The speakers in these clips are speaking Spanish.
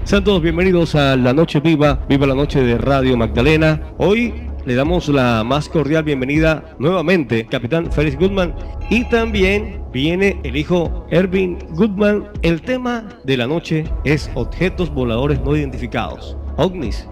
Sean todos bienvenidos a La Noche Viva, Viva la Noche de Radio Magdalena. Hoy le damos la más cordial bienvenida nuevamente, Capitán Félix Goodman, y también viene el hijo Ervin Goodman. El tema de la noche es objetos voladores no identificados, OVNIs.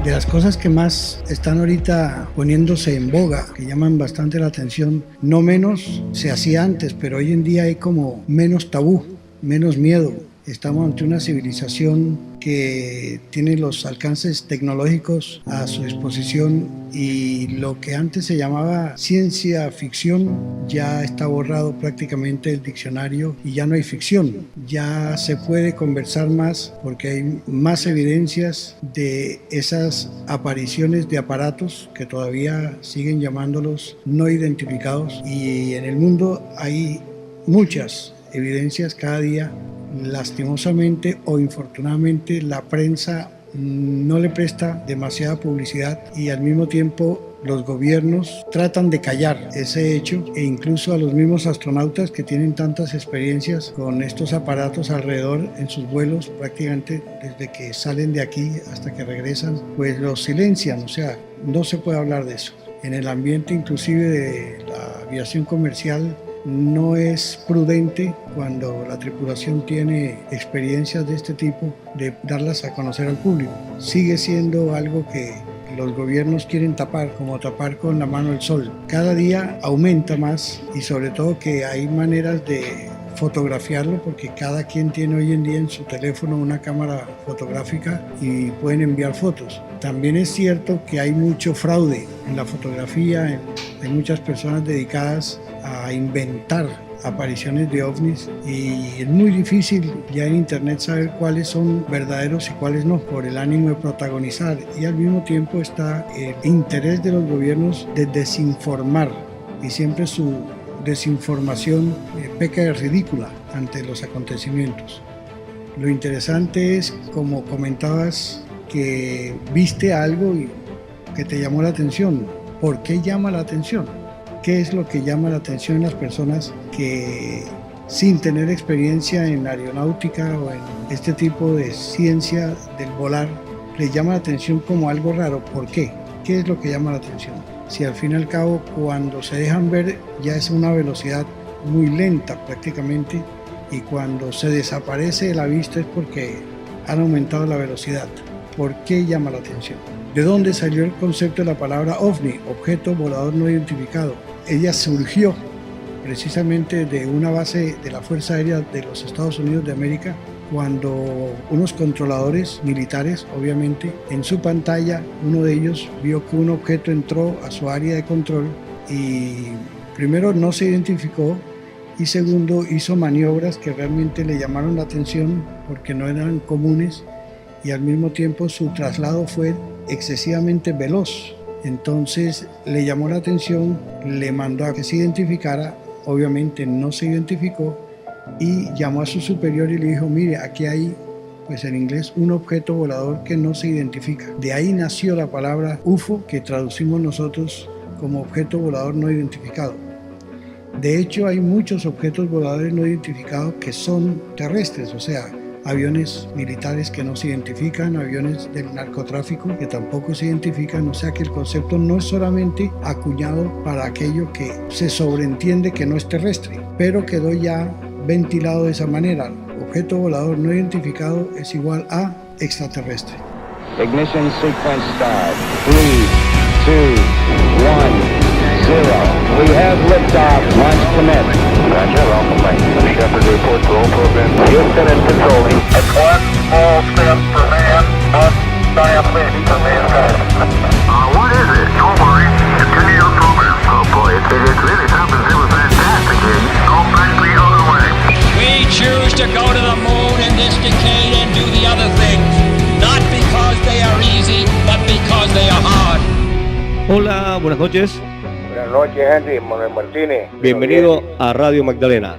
De las cosas que más están ahorita poniéndose en boga, que llaman bastante la atención, no menos se hacía antes, pero hoy en día hay como menos tabú, menos miedo. Estamos ante una civilización que tiene los alcances tecnológicos a su disposición y lo que antes se llamaba ciencia ficción ya está borrado prácticamente del diccionario y ya no hay ficción. Ya se puede conversar más porque hay más evidencias de esas apariciones de aparatos que todavía siguen llamándolos no identificados, y en el mundo hay muchas evidencias cada día. Lastimosamente o infortunadamente la prensa no le presta demasiada publicidad y al mismo tiempo los gobiernos tratan de callar ese hecho, e incluso a los mismos astronautas que tienen tantas experiencias con estos aparatos alrededor en sus vuelos, prácticamente desde que salen de aquí hasta que regresan, pues los silencian, o sea, no se puede hablar de eso. En el ambiente inclusive de la aviación comercial no es prudente, cuando la tripulación tiene experiencias de este tipo, de darlas a conocer al público. Sigue siendo algo que los gobiernos quieren tapar, como tapar con la mano el sol. Cada día aumenta más, y sobre todo que hay maneras de fotografiarlo, porque cada quien tiene hoy en día en su teléfono una cámara fotográfica y pueden enviar fotos. También es cierto que hay mucho fraude en la fotografía, hay muchas personas dedicadas a inventar apariciones de ovnis y es muy difícil ya en internet saber cuáles son verdaderos y cuáles no, por el ánimo de protagonizar, y al mismo tiempo está el interés de los gobiernos de desinformar, y siempre su desinformación peca de ridícula ante los acontecimientos. Lo interesante es, como comentabas, que viste algo y que te llamó la atención. ¿Por qué llama la atención? ¿Qué es lo que llama la atención en las personas que, sin tener experiencia en aeronáutica o en este tipo de ciencia del volar, les llama la atención como algo raro? ¿Por qué? ¿Qué es lo que llama la atención? Si al fin y al cabo, cuando se dejan ver, ya es una velocidad muy lenta prácticamente, y cuando se desaparece de la vista es porque han aumentado la velocidad. ¿Por qué llama la atención? ¿De dónde salió el concepto de la palabra OVNI, objeto volador no identificado? Ella surgió precisamente de una base de la Fuerza Aérea de los Estados Unidos de América, cuando unos controladores militares, obviamente, en su pantalla, uno de ellos vio que un objeto entró a su área de control y primero no se identificó, y segundo hizo maniobras que realmente le llamaron la atención porque no eran comunes, y al mismo tiempo su traslado fue excesivamente veloz. Entonces le llamó la atención, le mandó a que se identificara, obviamente no se identificó, y llamó a su superior y le dijo: mire, aquí hay, pues en inglés, un objeto volador que no se identifica. De ahí nació la palabra UFO, que traducimos nosotros como objeto volador no identificado. De hecho, hay muchos objetos voladores no identificados que son terrestres, o sea, aviones militares que no se identifican, aviones del narcotráfico que tampoco se identifican, o sea que el concepto no es solamente acuñado para aquello que se sobreentiende que no es terrestre, pero quedó ya ventilado de esa manera. Objeto volador no identificado es igual a extraterrestre. Ignition sequence start. 3, 2, 1, 0. We have liftoff. Launch commit. Roger, Alpha Mike. Shepard report to all programs. Houston is controlling. It's one small step for man, one giant leap for mankind. What is it? Overreach. Continue your program. Oh boy, it's really something that was fantastic here. Go back the other way. We choose to go to the moon in this decade and do the other things, not because they are easy, but because they are hard. Hola, buenas noches. Buenas noches, Henry, Manuel Martínez. Bienvenido a Radio Magdalena.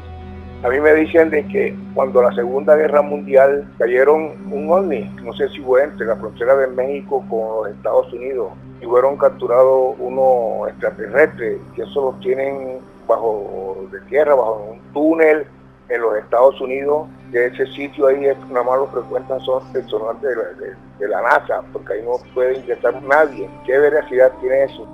A mí me dicen de que cuando la Segunda Guerra Mundial cayeron un ovni, no sé si fue entre la frontera de México con los Estados Unidos, y fueron capturados unos extraterrestres, que eso los tienen bajo de tierra, bajo un túnel en los Estados Unidos, que ese sitio ahí nada más lo frecuentan son personas de la NASA, porque ahí no puede ingresar nadie. ¿Qué veracidad tiene eso?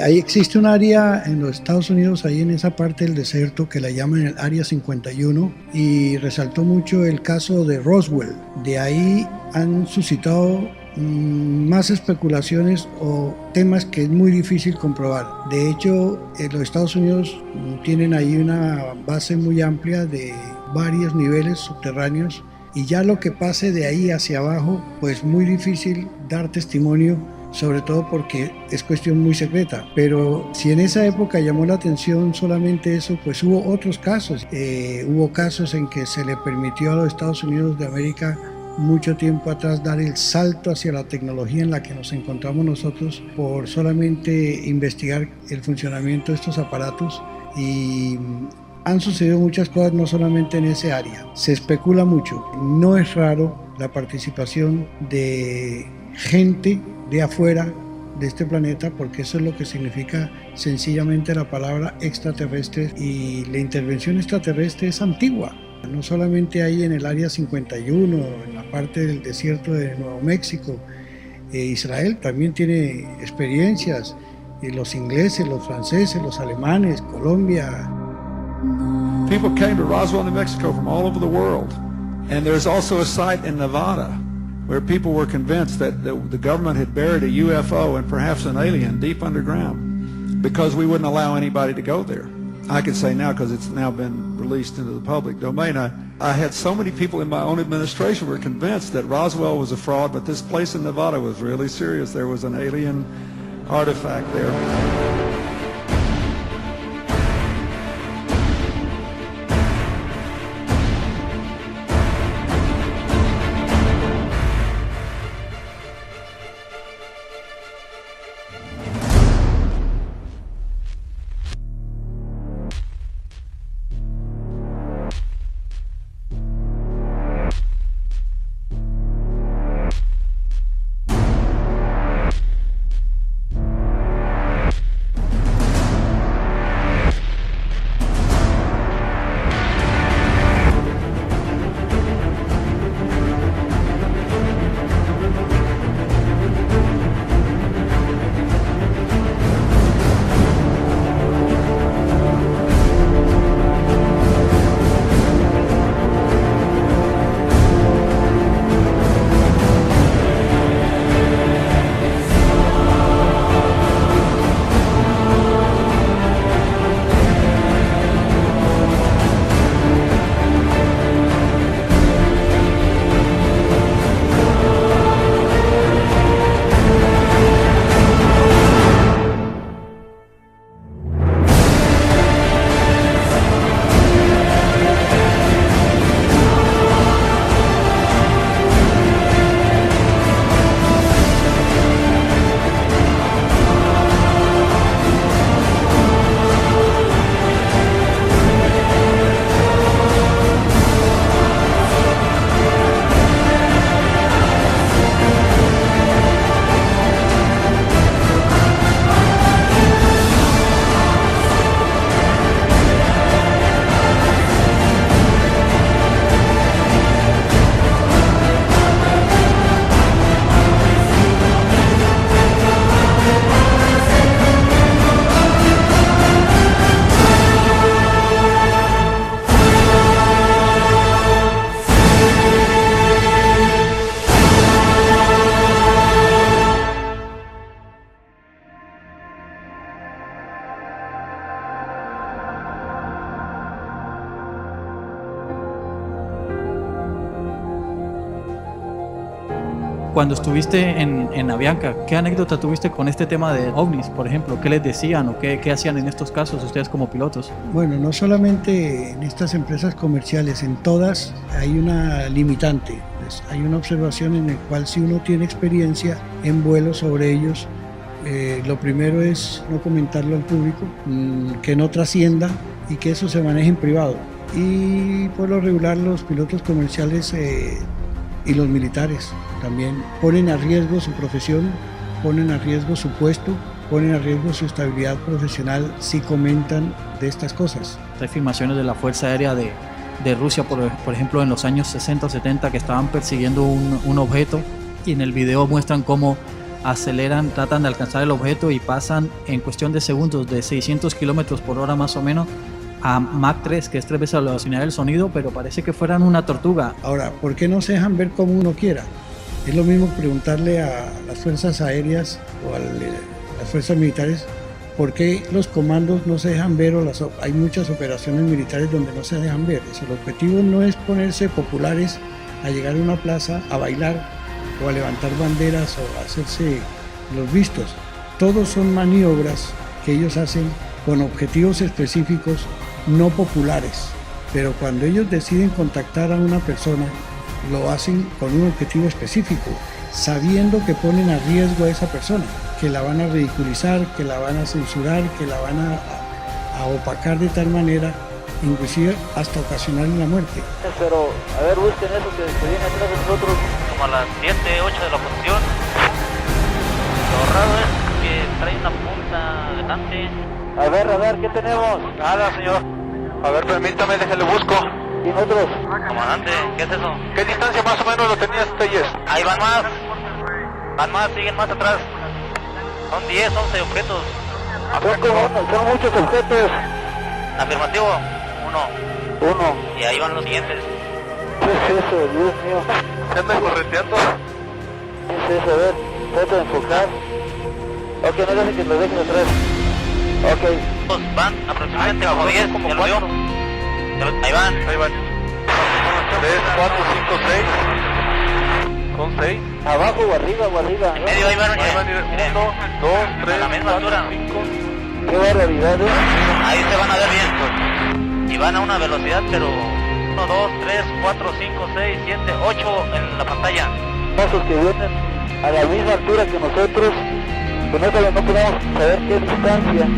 Ahí existe un área en los Estados Unidos, ahí en esa parte del desierto, que la llaman el Área 51, y resaltó mucho el caso de Roswell. De ahí han suscitado más especulaciones o temas que es muy difícil comprobar. De hecho, los Estados Unidos tienen ahí una base muy amplia de varios niveles subterráneos, y ya lo que pase de ahí hacia abajo, pues muy difícil dar testimonio, sobre todo porque es cuestión muy secreta. Pero si en esa época llamó la atención solamente eso, pues hubo otros casos. Hubo casos en que se le permitió a los Estados Unidos de América mucho tiempo atrás dar el salto hacia la tecnología en la que nos encontramos nosotros por solamente investigar el funcionamiento de estos aparatos, y han sucedido muchas cosas no solamente en ese área. Se especula mucho. No es raro la participación de gente de afuera de este planeta, porque eso es lo que significa sencillamente la palabra extraterrestre, y la intervención extraterrestre es antigua. No solamente hay en el Área 51, en la parte del desierto de Nuevo México. Israel también tiene experiencias, los ingleses, los franceses, los alemanes, Colombia. People came to Roswell, New Mexico from all over the world. And there's also a site in Nevada where people were convinced that the government had buried a UFO and perhaps an alien deep underground because we wouldn't allow anybody to go there. I can say now because it's now been released into the public domain. I had so many people in my own administration were convinced that Roswell was a fraud, but this place in Nevada was really serious. There was an alien artifact there. Cuando estuviste en Avianca, ¿qué anécdota tuviste con este tema de ovnis, por ejemplo? ¿Qué les decían o qué hacían en estos casos ustedes como pilotos? Bueno, no solamente en estas empresas comerciales, en todas hay una limitante. Pues hay una observación en la cual si uno tiene experiencia en vuelo sobre ellos, lo primero es no comentarlo al público, que no trascienda y que eso se maneje en privado. Y por lo regular los pilotos comerciales y los militares también ponen a riesgo su profesión, ponen a riesgo su puesto, ponen a riesgo su estabilidad profesional si comentan de estas cosas. Hay filmaciones de la Fuerza Aérea de de Rusia, por ejemplo, en los años 60 o 70, que estaban persiguiendo un objeto, y en el video muestran cómo aceleran, tratan de alcanzar el objeto y pasan en cuestión de segundos de 600 kilómetros por hora más o menos a Mach 3, que es 3 veces la velocidad del sonido, pero parece que fueran una tortuga. Ahora, ¿por qué no se dejan ver como uno quiera? Es lo mismo preguntarle a las fuerzas aéreas o a las fuerzas militares por qué los comandos no se dejan ver, o hay muchas operaciones militares donde no se dejan ver. El objetivo no es ponerse populares a llegar a una plaza a bailar o a levantar banderas o a hacerse los vistos. Todos son maniobras que ellos hacen con objetivos específicos, no populares, pero cuando ellos deciden contactar a una persona, lo hacen con un objetivo específico, sabiendo que ponen a riesgo a esa persona, que la van a ridiculizar, que la van a censurar, que la van a opacar de tal manera, inclusive hasta ocasionarle la muerte. Pero, a ver, busquen eso que viene atrás de nosotros. Como a las 7, 8 de la posición. Lo raro es que trae una punta delante. A ver, ¿qué tenemos? Nada, señor. A ver, permítame, déjale busco. ¿Y nosotros? Comandante, ¿qué es eso? ¿Qué distancia más o menos lo tenías, Telles? Ahí van más, siguen más atrás. Son 10, 11 objetos. Son muchos objetos. Afirmativo, uno. Y ahí van los siguientes. ¿Qué es eso, Dios mío? ¿Se andan correteando? ¿Qué es eso? A ver, trata de enfocar. Ok, no dejes que lo dejes atrás. Ok. Van aproximadamente como 10, como 4. Ahí van. 3, 4, 5, 6. Son 6. ¿Abajo o arriba? En medio ahí van. 1, 2, 3, a la misma altura. 5. Qué barbaridad, Ahí se van a ver bien. Y van a una velocidad, pero 1, 2, 3, 4, 5, 6, 7, 8 en la pantalla. Pasos que vienen a la misma altura que nosotros, con eso no podemos saber qué distancia.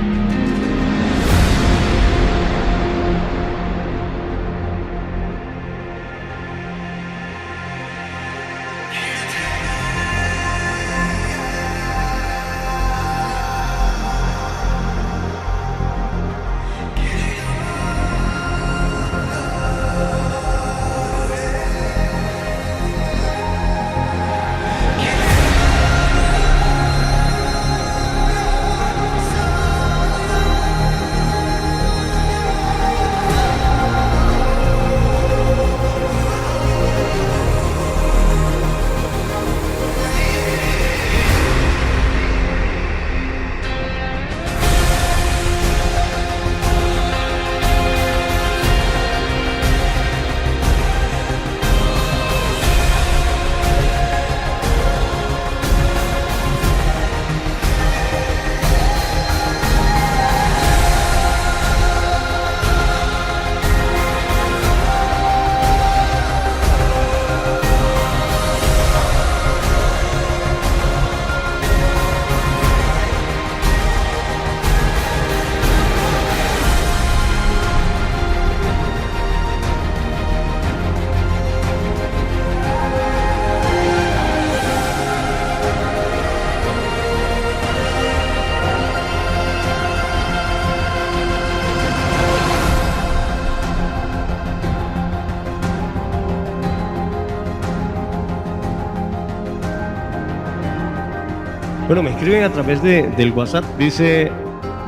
Bueno, me escriben a través del WhatsApp, dice: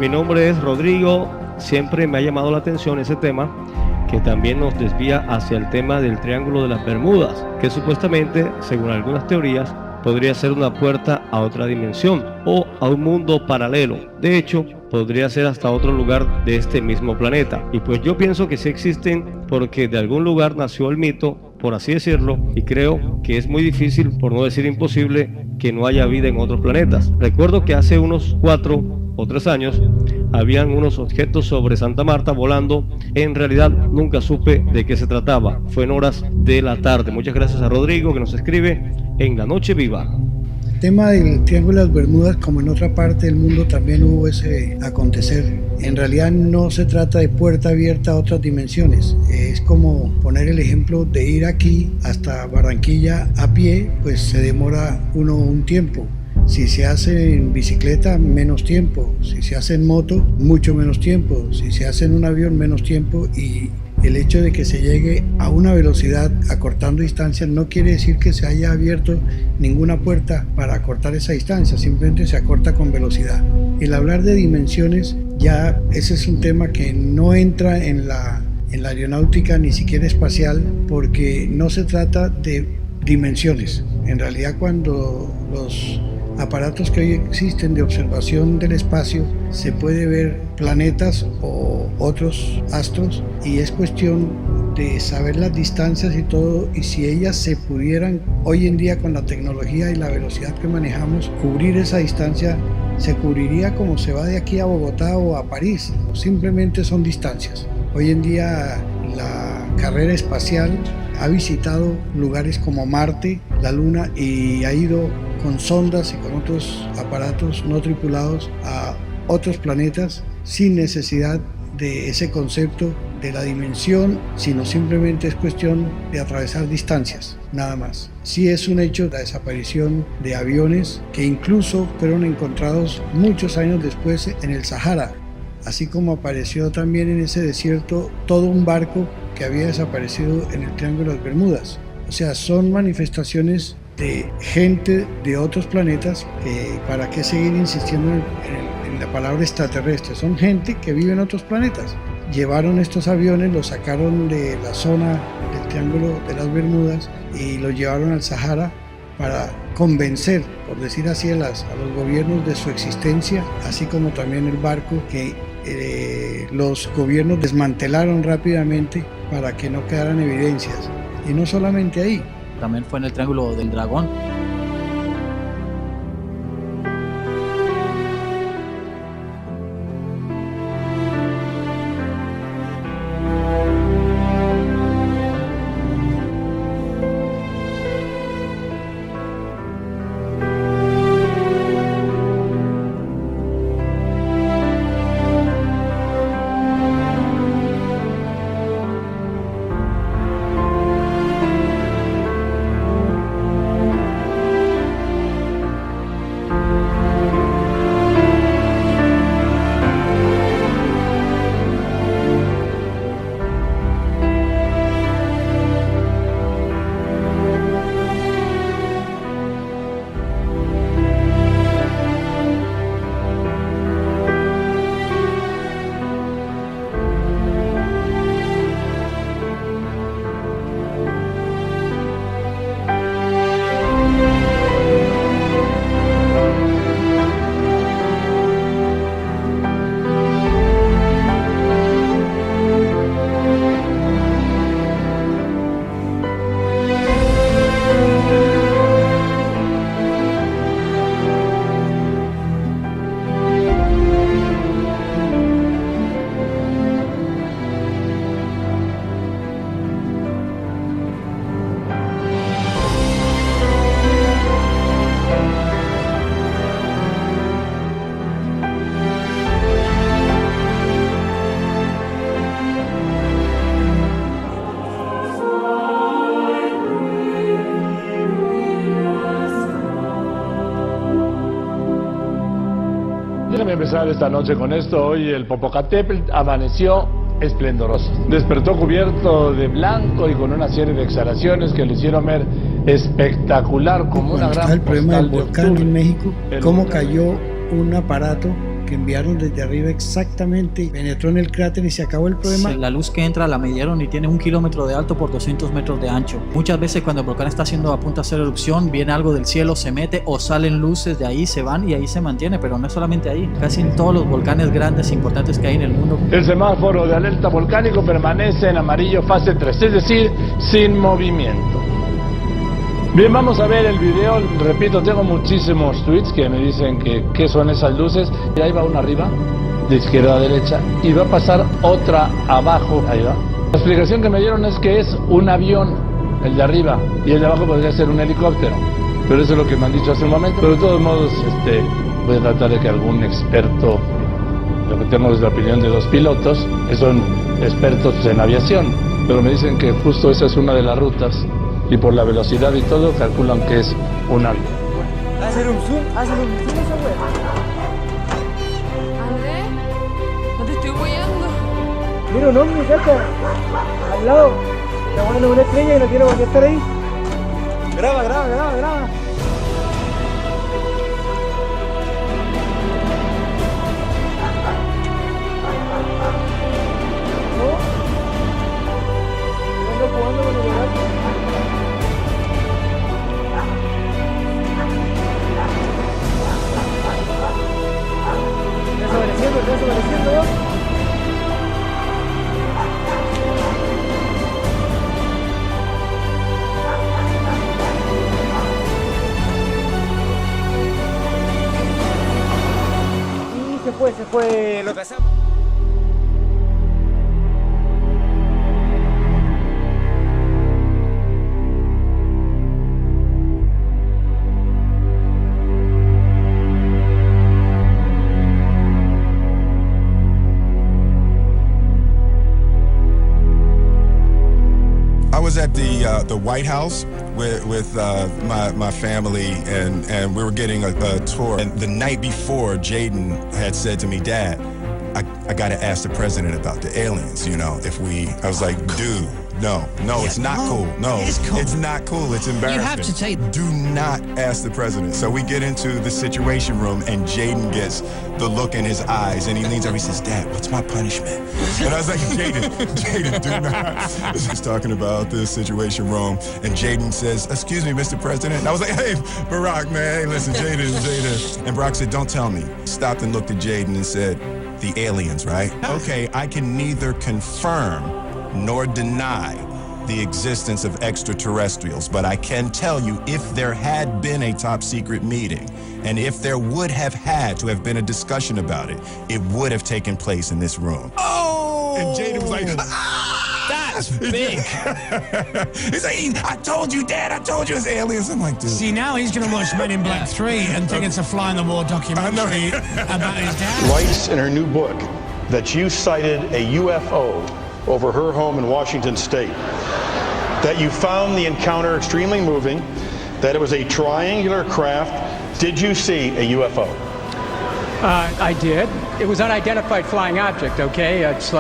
mi nombre es Rodrigo, siempre me ha llamado la atención ese tema, que también nos desvía hacia el tema del Triángulo de las Bermudas, que supuestamente, según algunas teorías, podría ser una puerta a otra dimensión o a un mundo paralelo. De hecho, podría ser hasta otro lugar de este mismo planeta. Y pues yo pienso que sí existen, porque de algún lugar nació el mito, por así decirlo, y creo que es muy difícil, por no decir imposible, que no haya vida en otros planetas. Recuerdo que hace unos 4 o 3 años habían unos objetos sobre Santa Marta volando. En realidad nunca supe de qué se trataba. Fue en horas de la tarde. Muchas gracias a Rodrigo, que nos escribe en La Noche Viva. El tema del Triángulo de las Bermudas, como en otra parte del mundo también hubo ese acontecer. En realidad no se trata de puerta abierta a otras dimensiones. Es como poner el ejemplo de ir aquí hasta Barranquilla a pie, pues se demora uno un tiempo. Si se hace en bicicleta, menos tiempo. Si se hace en moto, mucho menos tiempo. Si se hace en un avión, menos tiempo. Y el hecho de que se llegue a una velocidad acortando distancias no quiere decir que se haya abierto ninguna puerta para acortar esa distancia, simplemente se acorta con velocidad. El hablar de dimensiones, ya ese es un tema que no entra en la aeronáutica ni siquiera espacial, porque no se trata de dimensiones. En realidad, cuando los aparatos que hoy existen de observación del espacio, se puede ver planetas o otros astros, y es cuestión de saber las distancias y todo, y si ellas se pudieran hoy en día con la tecnología y la velocidad que manejamos cubrir esa distancia, se cubriría como se va de aquí a Bogotá o a París. Simplemente son distancias. Hoy en día la carrera espacial ha visitado lugares como Marte, la Luna, y ha ido con sondas y con otros aparatos no tripulados a otros planetas sin necesidad de ese concepto de la dimensión, sino simplemente es cuestión de atravesar distancias, nada más. Sí es un hecho la desaparición de aviones que incluso fueron encontrados muchos años después en el Sahara, así como apareció también en ese desierto todo un barco que había desaparecido en el Triángulo de las Bermudas. O sea, son manifestaciones de gente de otros planetas, que para qué seguir insistiendo en la palabra extraterrestre, son gente que vive en otros planetas. Llevaron estos aviones, los sacaron de la zona del Triángulo de las Bermudas y los llevaron al Sahara para convencer, por decir así, a los gobiernos de su existencia, así como también el barco que los gobiernos desmantelaron rápidamente para que no quedaran evidencias. Y no solamente ahí. También fue en el Triángulo del Dragón. Déjame empezar esta noche con esto. Hoy el Popocatépetl amaneció esplendoroso. Despertó cubierto de blanco y con una serie de exhalaciones que lo hicieron ver espectacular, como una gran postal. El problema del volcán en México, cómo volcán. cayó un aparato que enviaron desde arriba exactamente, penetró en el cráter y se acabó el problema. La luz que entra la midieron y tiene 1 kilómetro de alto por 200 metros de ancho. Muchas veces cuando el volcán está a punto de hacer erupción, viene algo del cielo, se mete o salen luces de ahí, se van y ahí se mantiene, pero no es solamente ahí. Casi en todos los volcanes grandes e importantes que hay en el mundo. El semáforo de alerta volcánico permanece en amarillo fase 3, es decir, sin movimiento. Bien, vamos a ver el video. Repito, tengo muchísimos tweets que me dicen que qué son esas luces. Y ahí va una arriba, de izquierda a derecha, y va a pasar otra abajo. Ahí va. La explicación que me dieron es que es un avión, el de arriba, y el de abajo podría ser un helicóptero. Pero eso es lo que me han dicho hace un momento. Pero de todos modos, voy a tratar de que algún experto, lo que tenemos es la opinión de los pilotos, que son expertos en aviación, pero me dicen que justo esa es una de las rutas. Y por la velocidad y todo, calculan que es un avión. Hacer un zoom esa wea. Andrés, no te estoy huyendo. Mira un hombre acá, al lado, está poniendo una estrella y no tiene por qué estar ahí. Graba. Jugando con el gato. Está desapareciendo ¿no? Y se fue, lo cazamos. I was at the White House with my family, and we were getting a tour. And the night before, Jaden had said to me, "Dad, I got to ask the president about the aliens. You know, I was like, dude, no, it's not cool. No, it's not cool. It's embarrassing. You have to take. Do not ask the president." So we get into the Situation Room, and Jaden gets the look in his eyes, and he leans over. He says, "Dad, what's my punishment?" And I was like, Jaden, do not. He's talking about the Situation Room, and Jaden says, "Excuse me, Mr. President." And I was like, "Hey, Barack, man, hey, listen, Jaden. And Barack said, "Don't tell me." Stopped and looked at Jaden and said, "The aliens, right? Okay, I can neither confirm nor deny the existence of extraterrestrials, but I can tell you, if there had been a top secret meeting, and if there would have had to have been a discussion about it, it would have taken place in this room." Oh! And Jaden was like, That's big. He's like, "I told you, Dad, I told you it's aliens." I'm like, dude. See, now he's going to watch Men in Black 3 and think it's a fly-on-the-wall documentary about his dad. Writes in her new book that you sighted a UFO over her home in Washington State, that you found the encounter extremely moving, that it was a triangular craft. Did you see a UFO? I did. It was unidentified flying object, okay? It's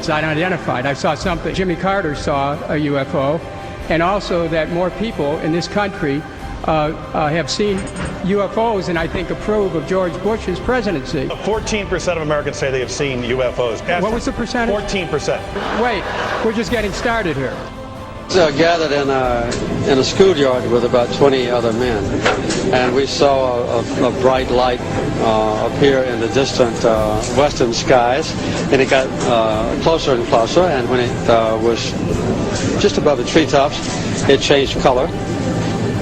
unidentified. I saw something. Jimmy Carter saw a UFO, and also that more people in this country have seen UFOs and I think approve of George Bush's presidency. 14% of Americans say they have seen UFOs. What was the percentage? 14%. Wait, we're just getting started here. Gathered in a schoolyard with about 20 other men, and we saw a bright light appear in the distant western skies, and it got closer and closer, and when it was just above the treetops, it changed color,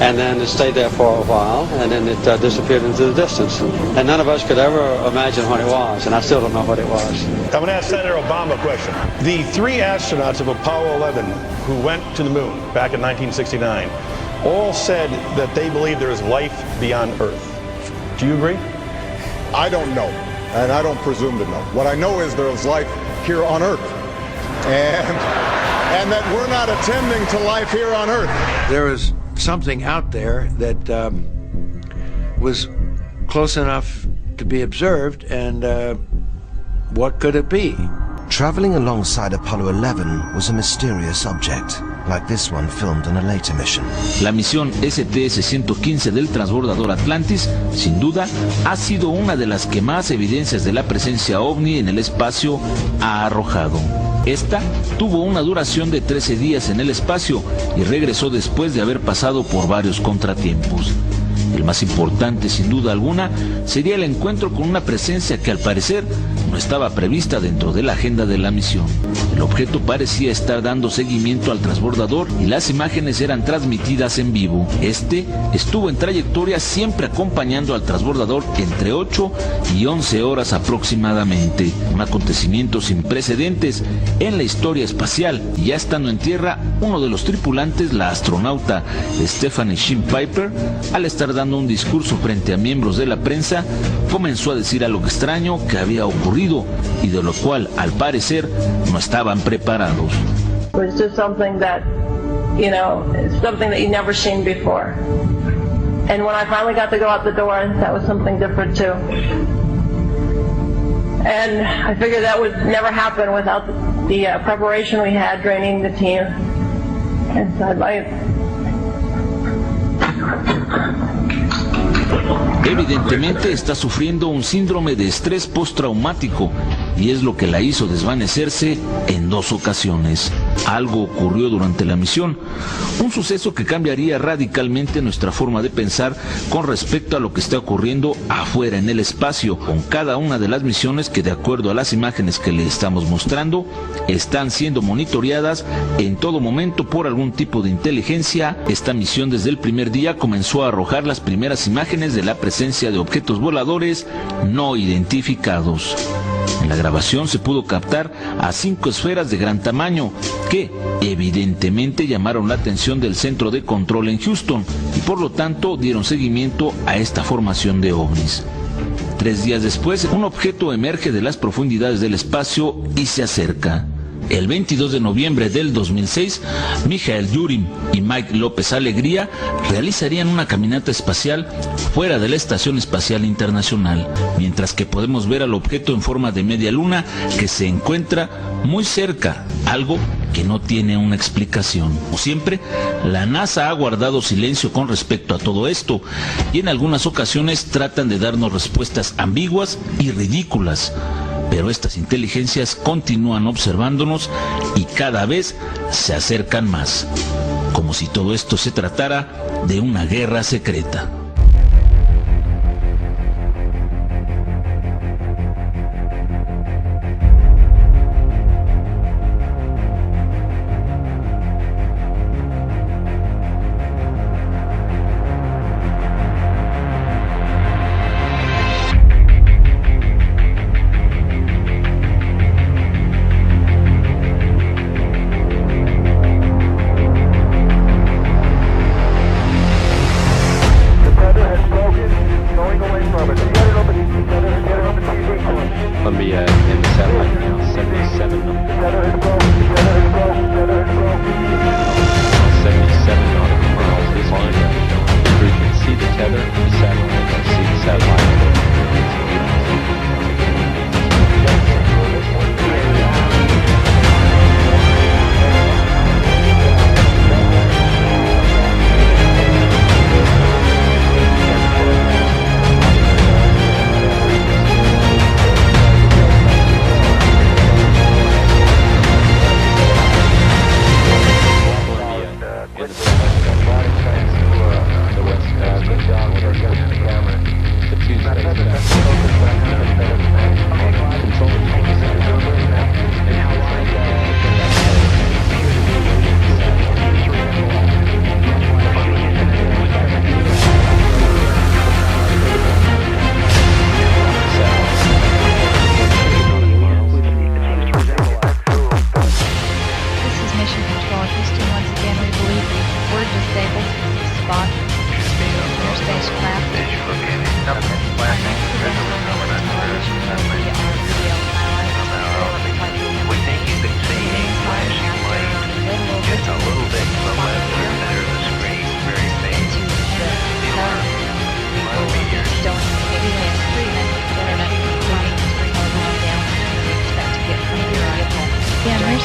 and then it stayed there for a while, and then it disappeared into the distance. And none of us could ever imagine what it was, and I still don't know what it was. I'm going to ask Senator Obama a question. The 3 astronauts of Apollo 11 who went to the moon back in 1969 all said that they believe there is life beyond Earth. Do you agree? I don't know, and I don't presume to know. What I know is there is life here on Earth, and that we're not attending to life here on Earth. There is something out there that was close enough to be observed, and what could it be? Traveling alongside Apollo 11 was a mysterious object, like this one filmed on a later mission. La misión STS-115 del transbordador Atlantis, sin duda, ha sido una de las que más evidencias de la presencia ovni en el espacio ha arrojado. Esta tuvo una duración de 13 días en el espacio y regresó después de haber pasado por varios contratiempos. El más importante, sin duda alguna, sería el encuentro con una presencia que al parecer no estaba prevista dentro de la agenda de la misión. El objeto parecía estar dando seguimiento al transbordador y las imágenes eran transmitidas en vivo. Este estuvo en trayectoria siempre acompañando al transbordador entre 8 y 11 horas aproximadamente. Un acontecimiento sin precedentes en la historia espacial. Y ya estando en tierra, uno de los tripulantes, la astronauta Stephanie Sheen Piper, al estar dando un discurso frente a miembros de la prensa, comenzó a decir algo extraño que había ocurrido y de lo cual, al parecer, no estaban preparados. It was just something that, something that you'd never seen before. And when I finally got to go out the door, that was something different too. And I figured that would never happen without the preparation we had training the team inside my. Evidentemente está sufriendo un síndrome de estrés postraumático y es lo que la hizo desvanecerse en 2 ocasiones. Algo ocurrió durante la misión, un suceso que cambiaría radicalmente nuestra forma de pensar con respecto a lo que está ocurriendo afuera en el espacio, con cada una de las misiones que, de acuerdo a las imágenes que le estamos mostrando, están siendo monitoreadas en todo momento por algún tipo de inteligencia. Esta misión desde el primer día comenzó a arrojar las primeras imágenes de la presencia de objetos voladores no identificados. En la grabación se pudo captar a 5 esferas de gran tamaño que evidentemente llamaron la atención del centro de control en Houston y por lo tanto dieron seguimiento a esta formación de ovnis. 3 días después, un objeto emerge de las profundidades del espacio y se acerca. El 22 de noviembre del 2006, Mijael Yurin y Mike López Alegría realizarían una caminata espacial fuera de la Estación Espacial Internacional, mientras que podemos ver al objeto en forma de media luna que se encuentra muy cerca, algo que no tiene una explicación. Como siempre, la NASA ha guardado silencio con respecto a todo esto y en algunas ocasiones tratan de darnos respuestas ambiguas y ridículas. Pero estas inteligencias continúan observándonos y cada vez se acercan más, como si todo esto se tratara de una guerra secreta.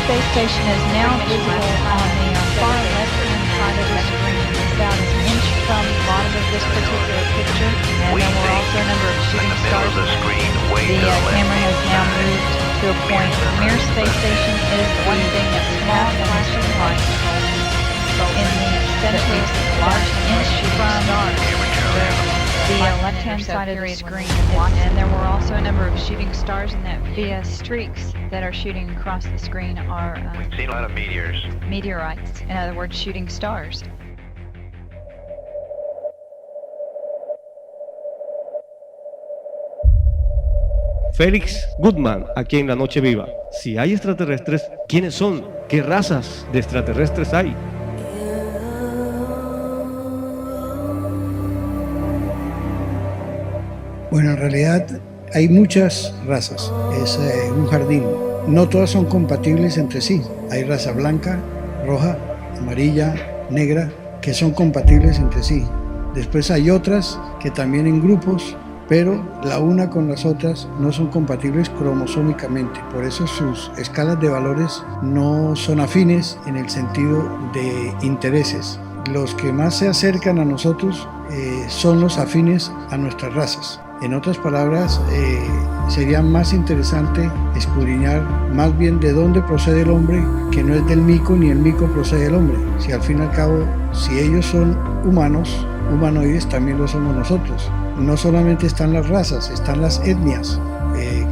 Space Station is now visible on the far left-hand side of the screen, about an inch from the bottom of this particular picture, and there were also a number of shooting stars. The camera has now moved to a point. Mir Space Station is one thing that's small and flashing light. In the center is a large inch from the left-hand side of the screen, and there were also a number of shooting stars, and that via streaks that are shooting across the screen are we've seen a lot of meteors. Meteorites, in other words, shooting stars. Félix Goodman, aquí en La Noche Viva. Si hay extraterrestres, ¿quiénes son? ¿Qué razas de extraterrestres hay? Bueno, en realidad hay muchas razas, es un jardín. No todas son compatibles entre sí. Hay raza blanca, roja, amarilla, negra, que son compatibles entre sí. Después hay otras que también en grupos pero la una con las otras no son compatibles cromosómicamente. Por eso sus escalas de valores no son afines en el sentido de intereses. Los que más se acercan a nosotros son los afines a nuestras razas. En otras palabras, sería más interesante escudriñar más bien de dónde procede el hombre, que no es del mico ni el mico procede del hombre. Si al fin y al cabo, si ellos son humanos, humanoides, también lo somos nosotros. No solamente están las razas, están las etnias.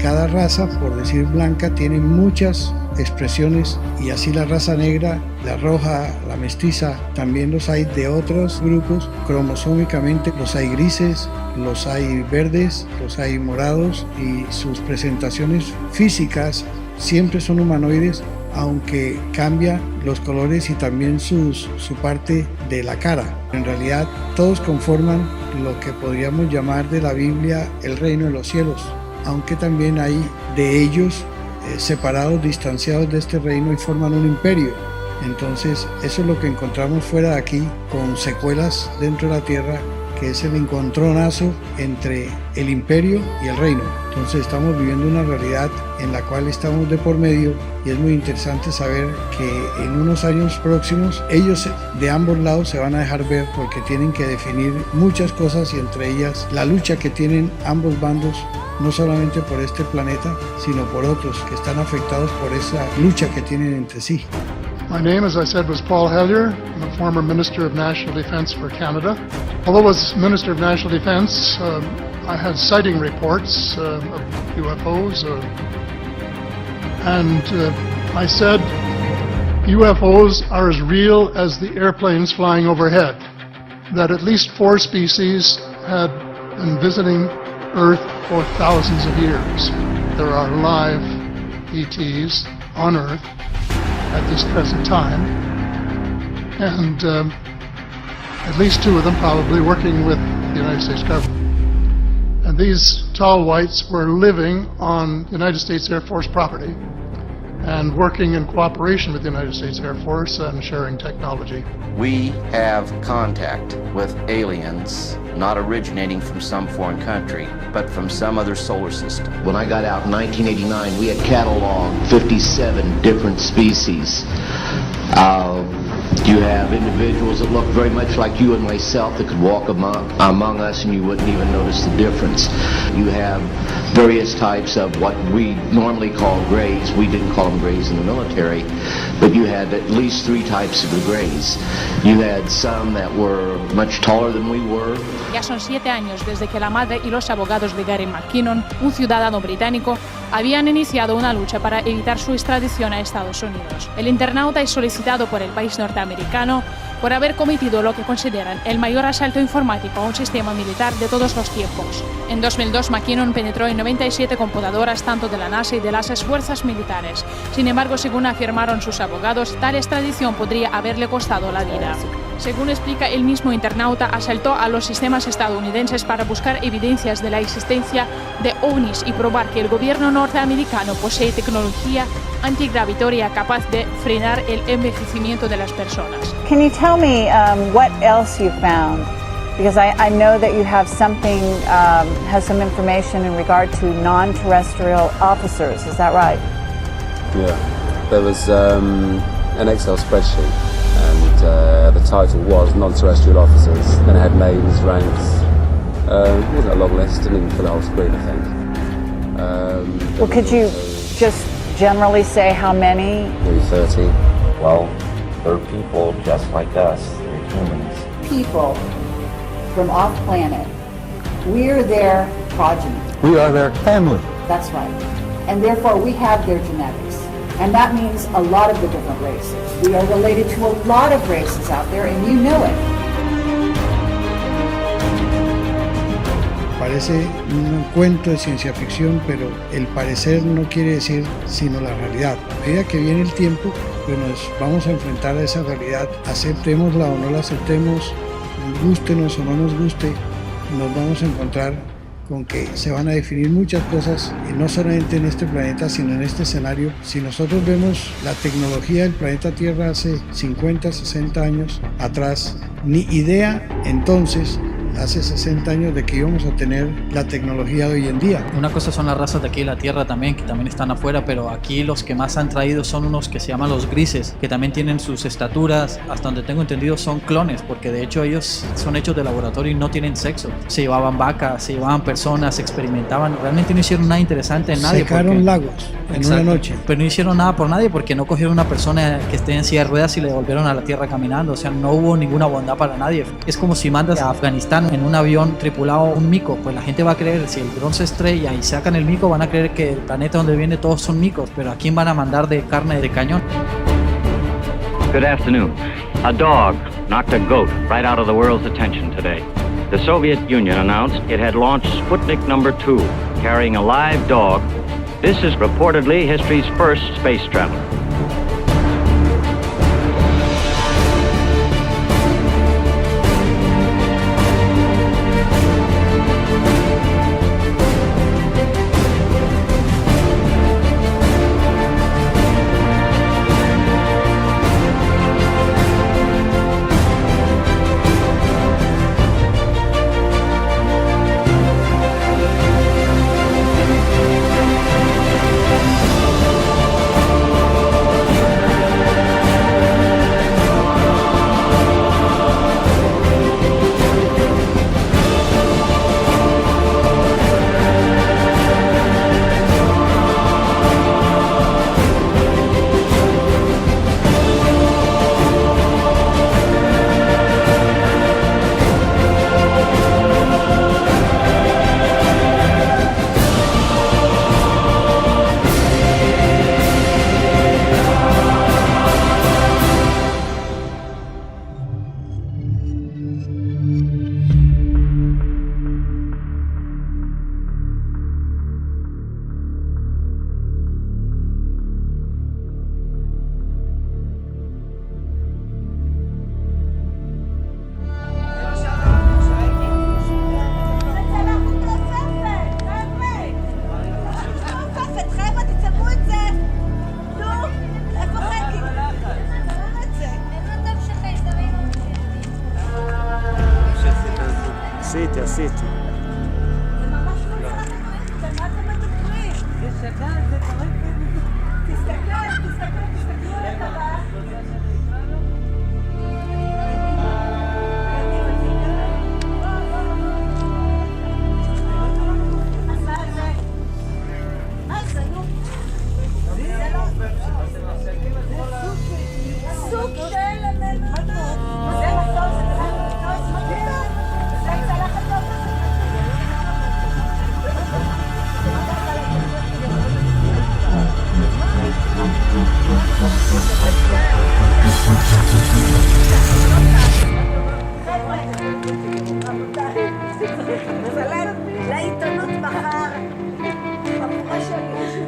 Cada raza, por decir blanca, tiene muchas expresiones, y así la raza negra, la roja, la mestiza, también los hay de otros grupos. Cromosómicamente los hay grises, los hay verdes, los hay morados, y sus presentaciones físicas siempre son humanoides, aunque cambia los colores y también su parte de la cara. En realidad todos conforman lo que podríamos llamar de la Biblia el reino de los cielos, aunque también hay de ellos separados, distanciados de este reino, y forman un imperio. Entonces eso es lo que encontramos fuera de aquí, con secuelas dentro de la tierra, que es el encontronazo entre el imperio y el reino. Entonces estamos viviendo una realidad en la cual estamos de por medio, y es muy interesante saber que en unos años próximos ellos de ambos lados se van a dejar ver, porque tienen que definir muchas cosas, y entre ellas la lucha que tienen ambos bandos, no solamente por este planeta, sino por otros que están afectados por esa lucha que tienen entre sí. My name, as I said, was Paul Hellyer. I'm a former Minister of National Defence for Canada. Although as Minister of National Defence, I had sighting reports of UFOs, and I said UFOs are as real as the airplanes flying overhead, that at least 4 species had been visiting Earth for thousands of years. There are live ETs on Earth at this present time, and at least 2 of them probably working with the United States government. And these tall whites were living on United States Air Force property and working in cooperation with the United States Air Force and sharing technology. We have contact with aliens not originating from some foreign country, but from some other solar system. When I got out in 1989, we had cataloged 57 different species. You have individuals that look very much like you and myself that could walk among us and you wouldn't even notice the difference. You have various types of what we normally call grays. We didn't call them grays in the military, but you had at least 3 types of the grays. You had some that were much taller than we were. Ya son 7 años desde que la madre y los abogados de Gary McKinnon, un ciudadano británico, habían iniciado una lucha para evitar su extradición a Estados Unidos. El internauta es solicitado por el país norteamericano por haber cometido lo que consideran el mayor asalto informático a un sistema militar de todos los tiempos. En 2002, McKinnon penetró en 97 computadoras tanto de la NASA y de las fuerzas militares. Sin embargo, según afirmaron sus abogados, tal extradición podría haberle costado la vida. Según explica el mismo internauta, asaltó a los sistemas estadounidenses para buscar evidencias de la existencia de ovnis y probar que el gobierno norteamericano posee tecnología antigravitoria capaz de frenar el envejecimiento de las personas. Can you tell me what else you found? Because I know that you have something, has some information in regard to non-terrestrial officers. Is that right? Yeah, there was an Excel spreadsheet, and the title was non-terrestrial officers. Then it had names, ranks. It wasn't a long list. Didn't even fill the whole screen, I think. Well, could you just generally say how many? Maybe 30. Well, they're people just like us. They're humans. People from off planet. We're their progeny. We are their family. That's right. And therefore we have their genetics. And that means a lot of the different races. We are related to a lot of races out there, and you know it. Parece un cuento de ciencia ficción, pero el parecer no quiere decir sino la realidad. A medida que viene el tiempo, pues nos vamos a enfrentar a esa realidad, aceptémosla o no la aceptemos, gústenos o no nos guste, nos vamos a encontrar con que se van a definir muchas cosas, y no solamente en este planeta, sino en este escenario. Si nosotros vemos la tecnología del planeta Tierra hace 50, 60 años atrás, ni idea entonces hace 60 años de que íbamos a tener la tecnología de hoy en día. Una cosa son las razas de aquí de la Tierra también, que también están afuera, pero aquí los que más han traído son unos que se llaman los grises, que también tienen sus estaturas, hasta donde tengo entendido son clones, porque de hecho ellos son hechos de laboratorio y no tienen sexo. Se llevaban vacas, se llevaban personas, se experimentaban, realmente no hicieron nada interesante en nadie. Secaron lagos en una noche. Pero no hicieron nada por nadie porque no cogieron una persona que esté en silla de ruedas y le devolvieron a la Tierra caminando, o sea, no hubo ninguna bondad para nadie. Es como si mandas a Afganistán en un avión tripulado un mico, pues la gente va a creer, si el dron se estrella y sacan el mico, van a creer que el planeta donde viene todos son micos, pero ¿a quién van a mandar de carne de cañón? Good afternoon. A dog knocked a goat right out of the world's attention today. The Soviet Union announced it had launched Sputnik #2, carrying a live dog. This is reportedly history's first space traveler. עשיתי. לעיתונות מחר, הבחורה שלי.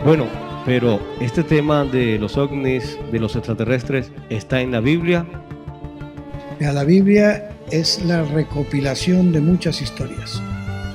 Bueno, pero este tema de los ovnis, de los extraterrestres, ¿está en la Biblia? La Biblia es la recopilación de muchas historias.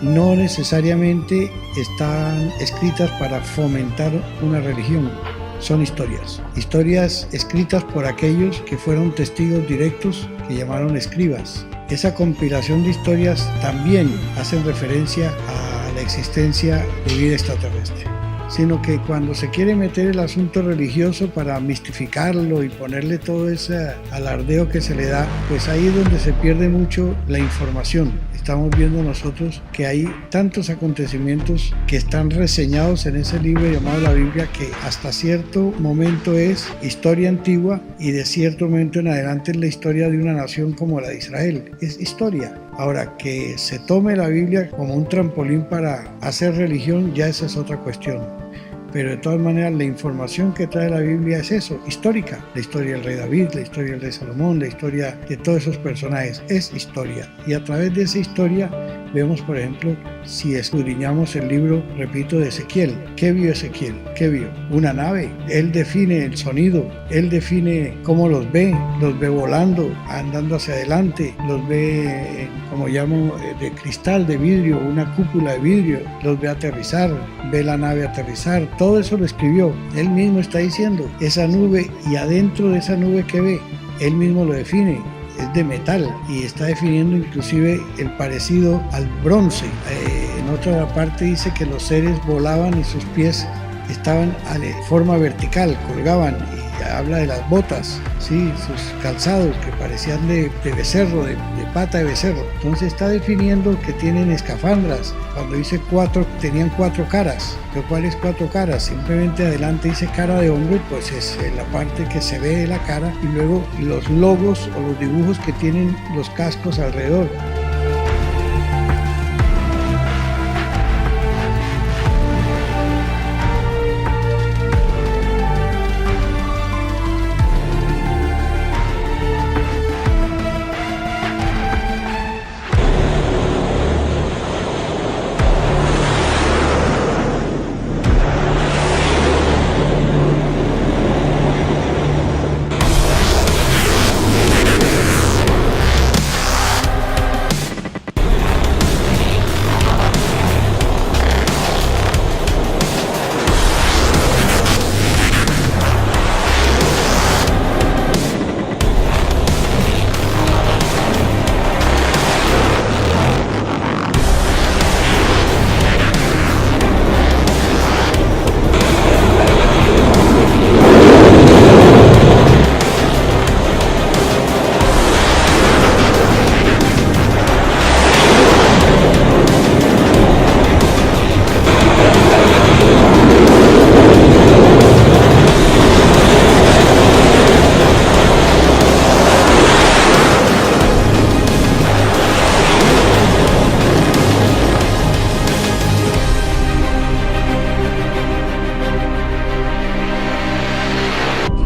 No necesariamente están escritas para fomentar una religión. Son historias escritas por aquellos que fueron testigos directos, que llamaron escribas. Esa compilación de historias también hacen referencia a la existencia de vida extraterrestre, sino que cuando se quiere meter el asunto religioso para mistificarlo y ponerle todo ese alardeo que se le da, pues ahí es donde se pierde mucho la información. Estamos viendo nosotros que hay tantos acontecimientos que están reseñados en ese libro llamado la Biblia, que hasta cierto momento es historia antigua y de cierto momento en adelante es la historia de una nación como la de Israel. Es historia. Ahora, que se tome la Biblia como un trampolín para hacer religión, ya esa es otra cuestión. Pero de todas maneras la información que trae la Biblia es eso, histórica. La historia del rey David, la historia del rey Salomón, la historia de todos esos personajes, es historia. Y a través de esa historia vemos, por ejemplo, si escudriñamos el libro, repito, de Ezequiel. ¿Qué vio Ezequiel? ¿Qué vio? Una nave. Él define el sonido, él define cómo los ve volando, andando hacia adelante, los ve, como llamo, de cristal, de vidrio, una cúpula de vidrio, los ve aterrizar, ve la nave aterrizar. Todo eso lo escribió. Él mismo está diciendo esa nube, y adentro de esa nube que ve, él mismo lo define. Es de metal y está definiendo inclusive el parecido al bronce. En otra parte dice que los seres volaban y sus pies estaban de forma vertical, colgaban, y habla de las botas, ¿sí? Sus calzados que parecían de becerro, de pata de becerro. Entonces está definiendo que tienen escafandras. Cuando dice tenían 4 caras. ¿Pero cuáles 4 caras? Simplemente adelante dice cara de hombre, pues es la parte que se ve de la cara, y luego los logos o los dibujos que tienen los cascos alrededor.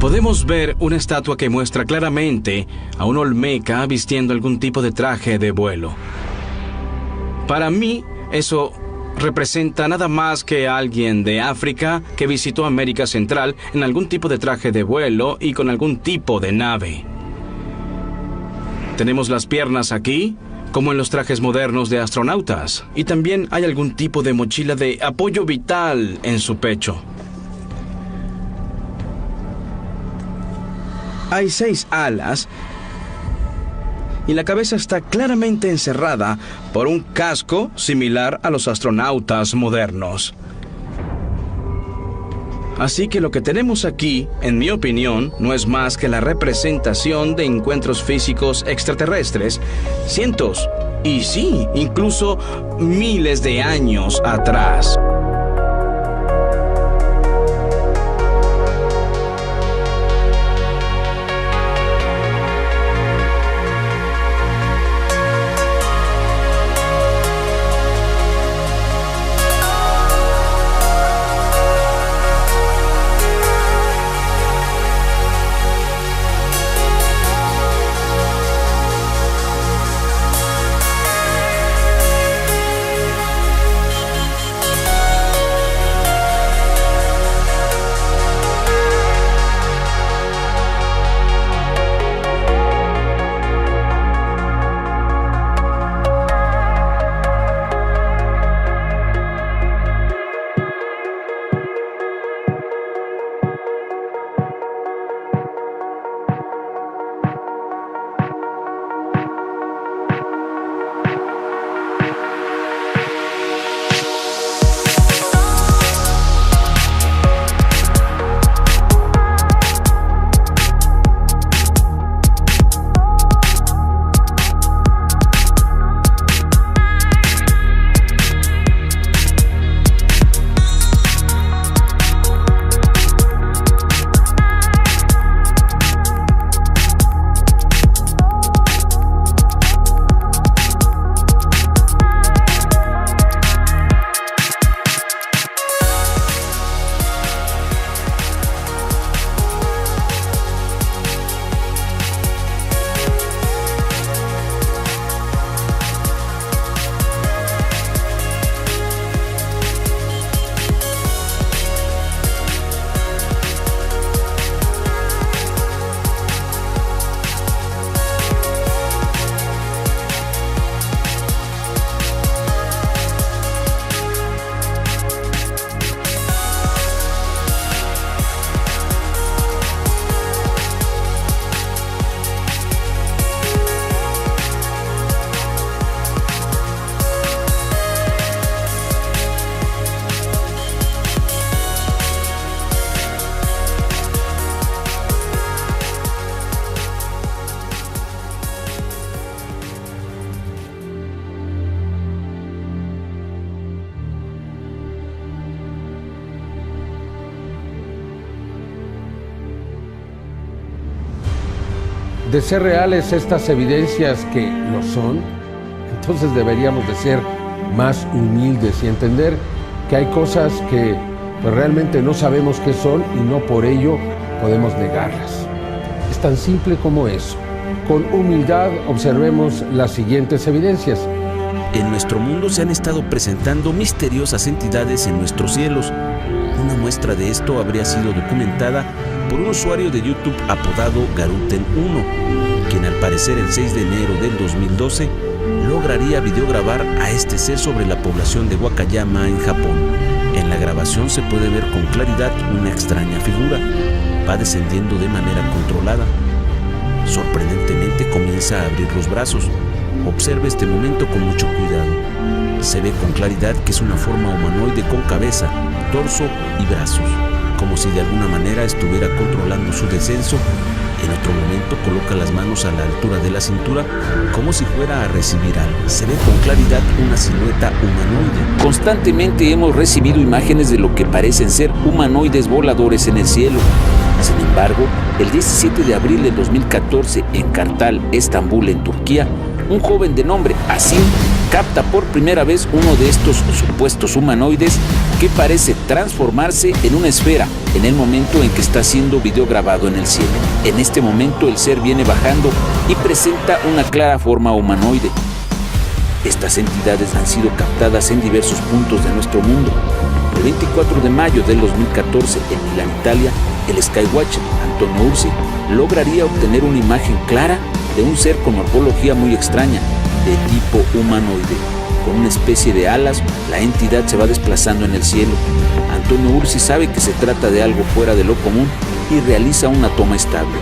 Podemos ver una estatua que muestra claramente a un olmeca vistiendo algún tipo de traje de vuelo. Para mí, eso representa nada más que alguien de África que visitó América Central en algún tipo de traje de vuelo y con algún tipo de nave. Tenemos las piernas aquí, como en los trajes modernos de astronautas, y también hay algún tipo de mochila de apoyo vital en su pecho. Hay 6 alas y la cabeza está claramente encerrada por un casco similar a los astronautas modernos. Así que lo que tenemos aquí, en mi opinión, no es más que la representación de encuentros físicos extraterrestres, cientos, y sí, incluso miles de años atrás. de ser reales estas evidencias que lo son, entonces deberíamos de ser más humildes y entender que hay cosas que pues, realmente no sabemos qué son y no por ello podemos negarlas. Es tan simple como eso. Con humildad observemos las siguientes evidencias. En nuestro mundo se han estado presentando misteriosas entidades en nuestros cielos. Una muestra de esto habría sido documentada por un usuario de YouTube apodado Garuten1, quien al parecer el 6 de enero del 2012 lograría videograbar a este ser sobre la población de Wakayama en Japón. En la grabación se puede ver con claridad una extraña figura. Va descendiendo de manera controlada. Sorprendentemente comienza a abrir los brazos. Observe este momento con mucho cuidado. Se ve con claridad que es una forma humanoide con cabeza, torso y brazos, como si de alguna manera estuviera controlando su descenso. En otro momento coloca las manos a la altura de la cintura como si fuera a recibir algo. Se ve con claridad una silueta humanoide. Constantemente hemos recibido imágenes de lo que parecen ser humanoides voladores en el cielo. Sin embargo, el 17 de abril de 2014 en Kartal, Estambul, en Turquía, un joven de nombre Asim capta por primera vez uno de estos supuestos humanoides que parece transformarse en una esfera en el momento en que está siendo videograbado en el cielo. En este momento el ser viene bajando y presenta una clara forma humanoide. Estas entidades han sido captadas en diversos puntos de nuestro mundo. El 24 de mayo del 2014 en Milán, Italia, el Skywatcher Antonio Ursi lograría obtener una imagen clara de un ser con morfología muy extraña, de tipo humanoide. Con una especie de alas, la entidad se va desplazando en el cielo. Antonio Ursi sabe que se trata de algo fuera de lo común y realiza una toma estable.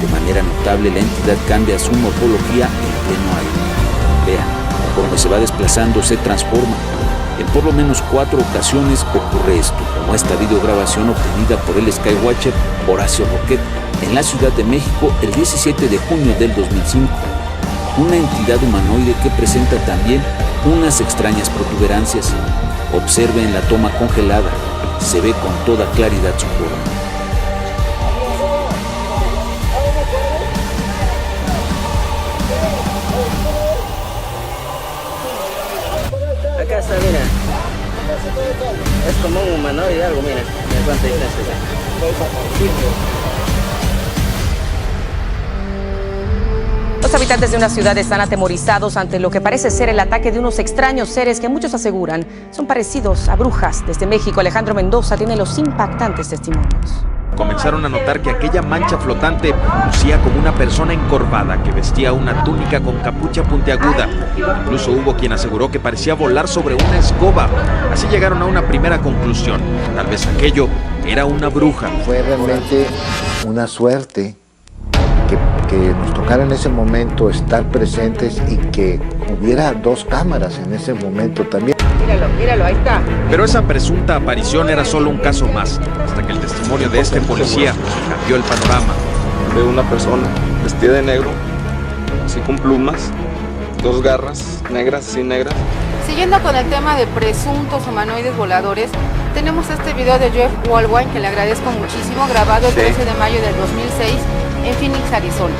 De manera notable, la entidad cambia su morfología en pleno aire. Vean, conforme se va desplazando, se transforma. En por lo menos 4 ocasiones ocurre esto, como esta videograbación obtenida por el Skywatcher Horacio Roquet en la Ciudad de México el 17 de junio del 2005. Una entidad humanoide que presenta también unas extrañas protuberancias. Observe en la toma congelada, se ve con toda claridad su forma. Acá está, mira. Es como un humanoide, algo, mira. Mira cuánta diferencia es. Los habitantes de una ciudad están atemorizados ante lo que parece ser el ataque de unos extraños seres que muchos aseguran son parecidos a brujas. Desde México, Alejandro Mendoza tiene los impactantes testimonios. Comenzaron a notar que aquella mancha flotante lucía como una persona encorvada que vestía una túnica con capucha puntiaguda. Incluso hubo quien aseguró que parecía volar sobre una escoba. Así llegaron a una primera conclusión. Tal vez aquello era una bruja. Fue realmente una suerte que nos tocara en ese momento estar presentes y que hubiera 2 cámaras en ese momento también. Míralo, ahí está. Pero esa presunta aparición era solo un caso más, hasta que el testimonio de este policía cambió el panorama. Veo una persona vestida de negro, así con plumas, 2 garras negras, así negras. Siguiendo con el tema de presuntos humanoides voladores, tenemos este video de Jeff Walwine, que le agradezco muchísimo, grabado el 13 de mayo del 2006 en Phoenix, Arizona.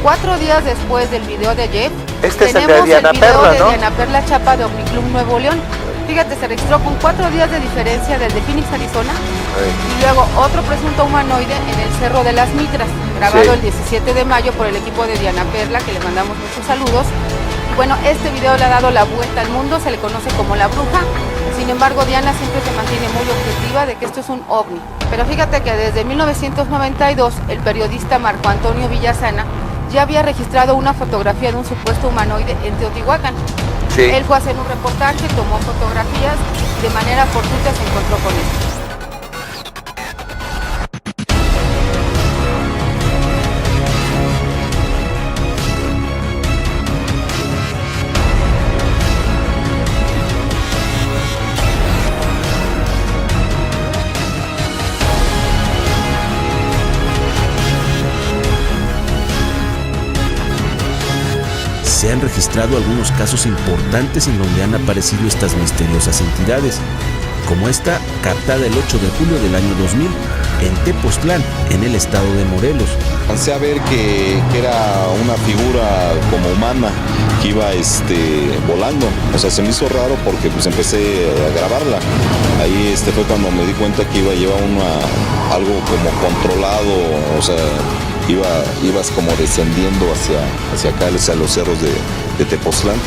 4 días después del video de Jeff, tenemos el video de Diana Perla Chapa de Omniclub Nuevo León. Fíjate, se registró con 4 días de diferencia del de Phoenix, Arizona, y luego otro presunto humanoide en el Cerro de las Mitras, grabado el 17 de mayo por el equipo de Diana Perla, que le mandamos muchos saludos. Y bueno, este video le ha dado la vuelta al mundo, se le conoce como La Bruja. Sin embargo, Diana siempre se mantiene muy objetiva de que esto es un ovni. Pero fíjate que desde 1992, el periodista Marco Antonio Villasana ya había registrado una fotografía de un supuesto humanoide en Teotihuacán. Él fue a hacer un reportaje, tomó fotografías, de manera fortuita se encontró con esto. Se han registrado algunos casos importantes en donde han aparecido estas misteriosas entidades, como esta captada el 8 de julio del año 2000 en Tepoztlán, en el estado de Morelos. Alcancé a ver que era una figura como humana que iba volando. O sea, se me hizo raro porque pues empecé a grabarla. Ahí fue cuando me di cuenta que llevar algo como controlado, o sea, ibas como descendiendo hacia acá, hacia los cerros de Tepoztlán.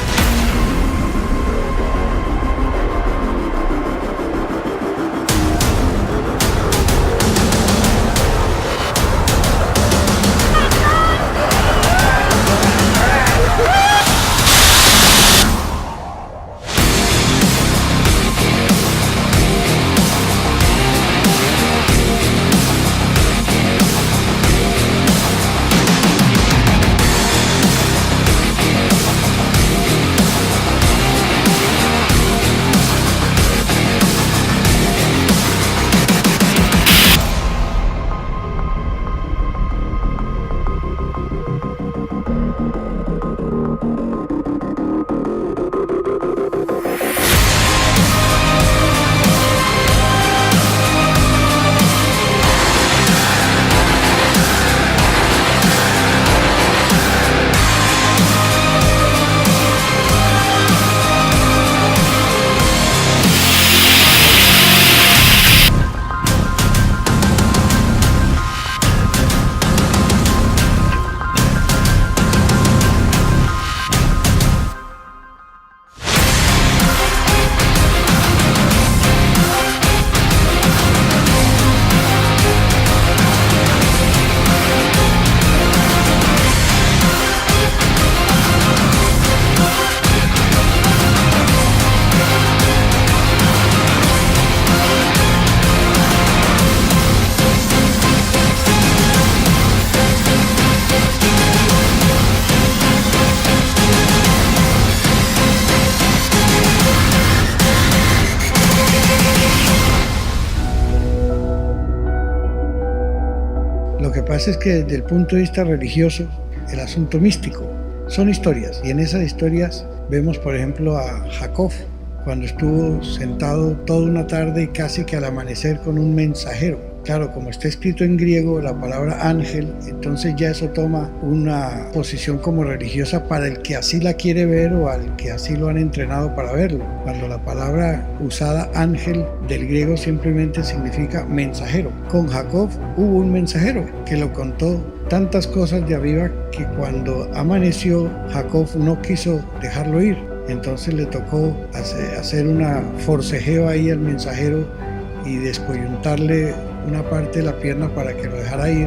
Lo que pasa es que desde el punto de vista religioso, el asunto místico son historias, y en esas historias vemos, por ejemplo, a Jacob, cuando estuvo sentado toda una tarde casi que al amanecer con un mensajero. Claro, como está escrito en griego la palabra ángel, entonces ya eso toma una posición como religiosa para el que así la quiere ver o al que así lo han entrenado para verlo. Cuando la palabra usada ángel del griego simplemente significa mensajero. Con Jacob hubo un mensajero que lo contó tantas cosas de arriba que cuando amaneció Jacob no quiso dejarlo ir. Entonces le tocó hacer una forcejeo ahí al mensajero y descoyuntarle una parte de la pierna para que lo dejara ir.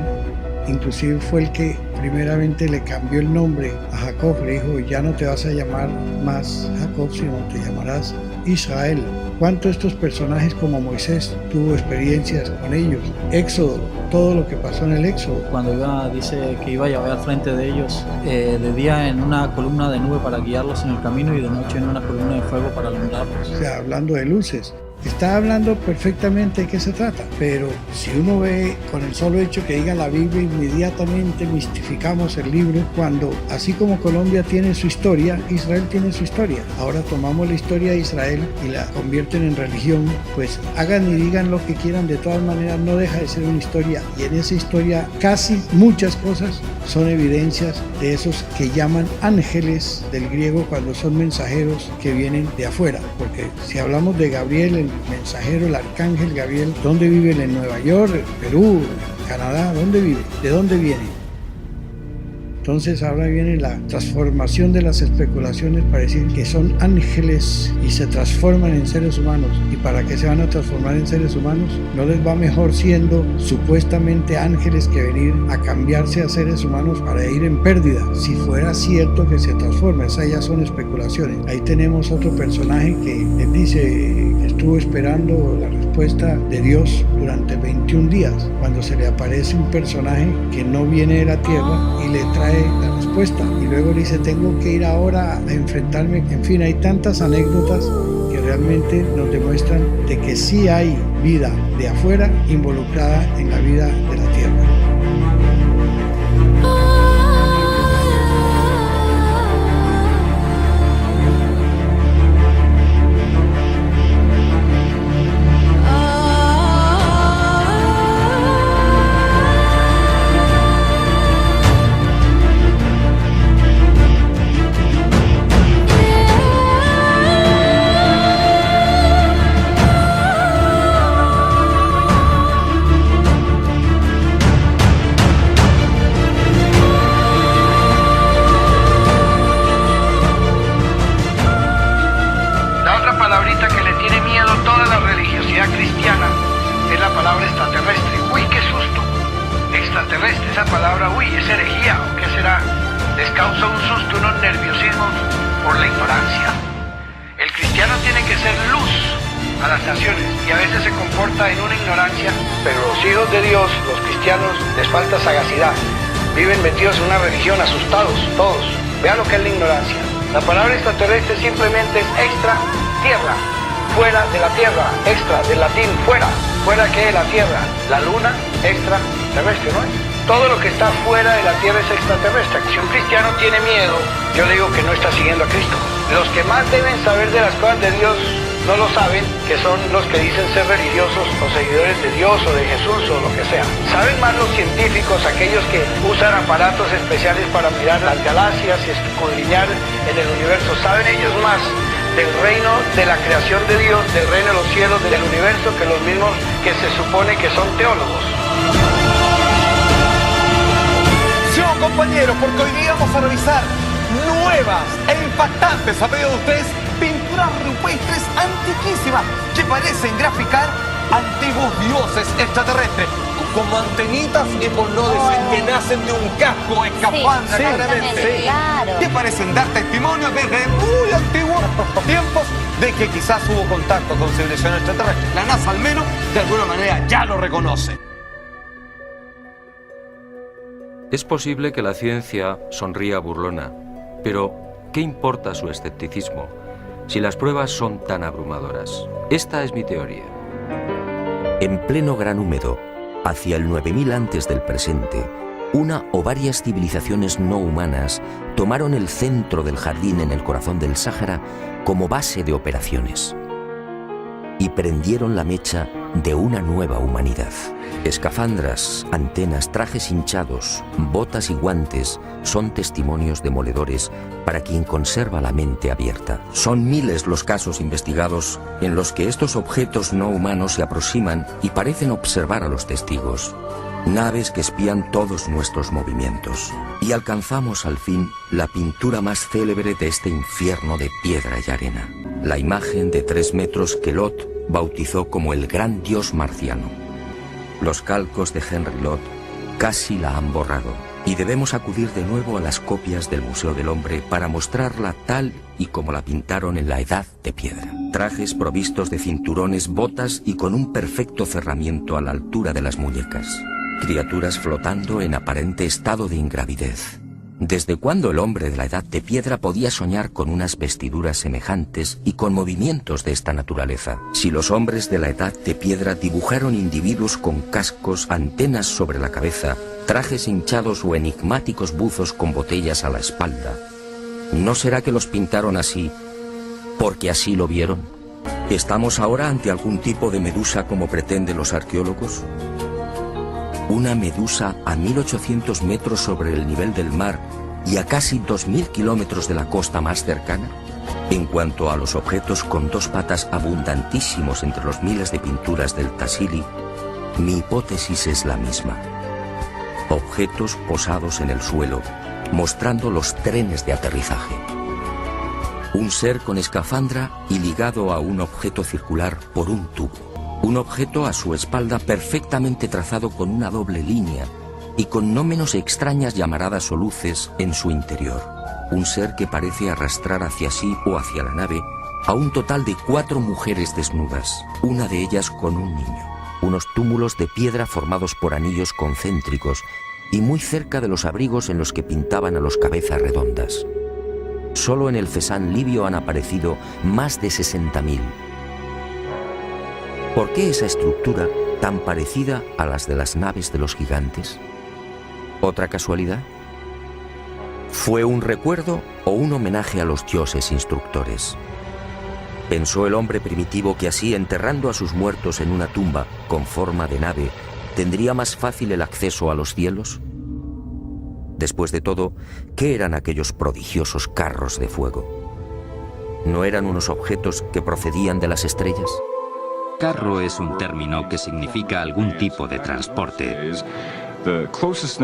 Inclusive fue el que primeramente le cambió el nombre a Jacob. Le dijo, ya no te vas a llamar más Jacob, sino te llamarás Israel. ¿Cuántos de estos personajes como Moisés tuvo experiencias con ellos? Éxodo, todo lo que pasó en el Éxodo. Cuando dice que iba a llevar al frente de ellos, de día en una columna de nube para guiarlos en el camino y de noche en una columna de fuego para alumbrarlos. O sea, hablando de luces. Está hablando perfectamente de qué se trata, pero si uno ve con el solo hecho que diga la Biblia, inmediatamente mistificamos el libro, cuando así como Colombia tiene su historia, Israel tiene su historia. Ahora tomamos la historia de Israel y la convierten en religión, pues hagan y digan lo que quieran, de todas maneras no deja de ser una historia, y en esa historia casi muchas cosas son evidencias de esos que llaman ángeles del griego cuando son mensajeros que vienen de afuera, porque si hablamos de Gabriel, el mensajero, el arcángel Gabriel, ¿dónde vive? ¿En Nueva York, Perú, Canadá? ¿Dónde vive? ¿De dónde viene? Entonces ahora viene la transformación de las especulaciones para decir que son ángeles y se transforman en seres humanos. ¿Y para qué se van a transformar en seres humanos? ¿No les va mejor siendo supuestamente ángeles que venir a cambiarse a seres humanos para ir en pérdida? Si fuera cierto que se transforma, esas ya son especulaciones. Ahí tenemos otro personaje que les dice que estuvo esperando la respuesta de Dios durante 21 días, cuando se le aparece un personaje que no viene de la tierra y le trae la respuesta, y luego le dice, tengo que ir ahora a enfrentarme. En fin, hay tantas anécdotas que realmente nos demuestran de que sí hay vida de afuera involucrada en la vida de la tierra. esa palabra, uy, es herejía, ¿o qué será? Les causa un susto, unos nerviosismos por la ignorancia. El cristiano tiene que ser luz a las naciones y a veces se comporta en una ignorancia, pero los hijos de Dios, los cristianos, les falta sagacidad. Viven metidos en una religión, asustados, todos. Vean lo que es la ignorancia. La palabra extraterrestre simplemente es extra tierra, fuera de la tierra, extra del latín, fuera. ¿Fuera qué de la tierra? La luna, extraterrestre, ¿no es? Todo lo que está fuera de la tierra es extraterrestre. Si un cristiano tiene miedo, yo le digo que no está siguiendo a Cristo. Los que más deben saber de las cosas de Dios no lo saben, que son los que dicen ser religiosos o seguidores de Dios o de Jesús o lo que sea. Saben más los científicos, aquellos que usan aparatos especiales para mirar las galaxias y escudriñar en el universo. Saben ellos más del reino de la creación de Dios, del reino de los cielos, del universo, que los mismos que se supone que son teólogos. Sí, compañeros, porque hoy día vamos a revisar nuevas e impactantes, a pedido de ustedes, pinturas rupestres antiquísimas que parecen graficar antiguos dioses extraterrestres, como antenitas y por no decir que nacen de un casco escafandra, sí, claramente. Sí. Claro. Que parecen dar testimonio desde muy antiguos tiempos de que quizás hubo contacto con civilización extraterrestre. La NASA al menos, de alguna manera, ya lo reconoce. Es posible que la ciencia sonría burlona, pero ¿qué importa su escepticismo si las pruebas son tan abrumadoras? Esta es mi teoría. En pleno gran húmedo, hacia el 9000 antes del presente, una o varias civilizaciones no humanas tomaron el centro del jardín en el corazón del Sáhara como base de operaciones y prendieron la mecha de una nueva humanidad. Escafandras, antenas, trajes hinchados, botas y guantes son testimonios demoledores para quien conserva la mente abierta. Son miles los casos investigados en los que estos objetos no humanos se aproximan y parecen observar a los testigos. Naves que espían todos nuestros movimientos. Y alcanzamos al fin la pintura más célebre de este infierno de piedra y arena. La imagen de 3 metros que Lot bautizó como el gran dios marciano. Los calcos de Henry Lot casi la han borrado. Y debemos acudir de nuevo a las copias del Museo del Hombre para mostrarla tal y como la pintaron en la Edad de Piedra. Trajes provistos de cinturones, botas y con un perfecto cerramiento a la altura de las muñecas. Criaturas flotando en aparente estado de ingravidez. ¿Desde cuándo el hombre de la Edad de Piedra podía soñar con unas vestiduras semejantes y con movimientos de esta naturaleza? Si los hombres de la Edad de Piedra dibujaron individuos con cascos, antenas sobre la cabeza, trajes hinchados o enigmáticos buzos con botellas a la espalda, ¿no será que los pintaron así porque así lo vieron? ¿Estamos ahora ante algún tipo de medusa como pretenden los arqueólogos? Una medusa a 1800 metros sobre el nivel del mar y a casi 2000 kilómetros de la costa más cercana. En cuanto a los objetos con 2 patas abundantísimos entre los miles de pinturas del Tassili, mi hipótesis es la misma. Objetos posados en el suelo, mostrando los trenes de aterrizaje. Un ser con escafandra y ligado a un objeto circular por un tubo. Un objeto a su espalda perfectamente trazado con una doble línea y con no menos extrañas llamaradas o luces en su interior. Un ser que parece arrastrar hacia sí o hacia la nave a un total de 4 mujeres desnudas, una de ellas con un niño. Unos túmulos de piedra formados por anillos concéntricos y muy cerca de los abrigos en los que pintaban a los cabezas redondas. Solo en el Cesán libio han aparecido más de 60.000. ¿Por qué esa estructura tan parecida a las de las naves de los gigantes? ¿Otra casualidad? ¿Fue un recuerdo o un homenaje a los dioses instructores? ¿Pensó el hombre primitivo que así, enterrando a sus muertos en una tumba con forma de nave, tendría más fácil el acceso a los cielos? Después de todo, ¿qué eran aquellos prodigiosos carros de fuego? ¿No eran unos objetos que procedían de las estrellas? Carro es un término que significa algún tipo de transporte.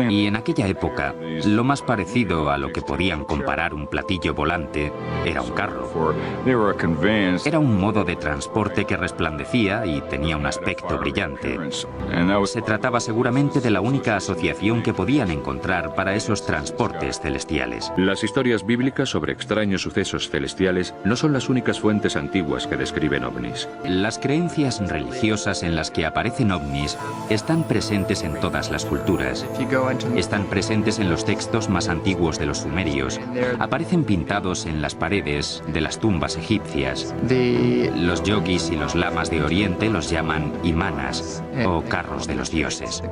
Y en aquella época, lo más parecido a lo que podían comparar un platillo volante era un carro. Era un modo de transporte que resplandecía y tenía un aspecto brillante. Se trataba seguramente de la única asociación que podían encontrar para esos transportes celestiales. Las historias bíblicas sobre extraños sucesos celestiales no son las únicas fuentes antiguas que describen ovnis. Las creencias religiosas en las que aparecen ovnis están presentes en todas las culturas. Están presentes en los textos más antiguos de los sumerios. Aparecen pintados en las paredes de las tumbas egipcias. Los yogis y los lamas de Oriente los llaman imanas o carros de los dioses.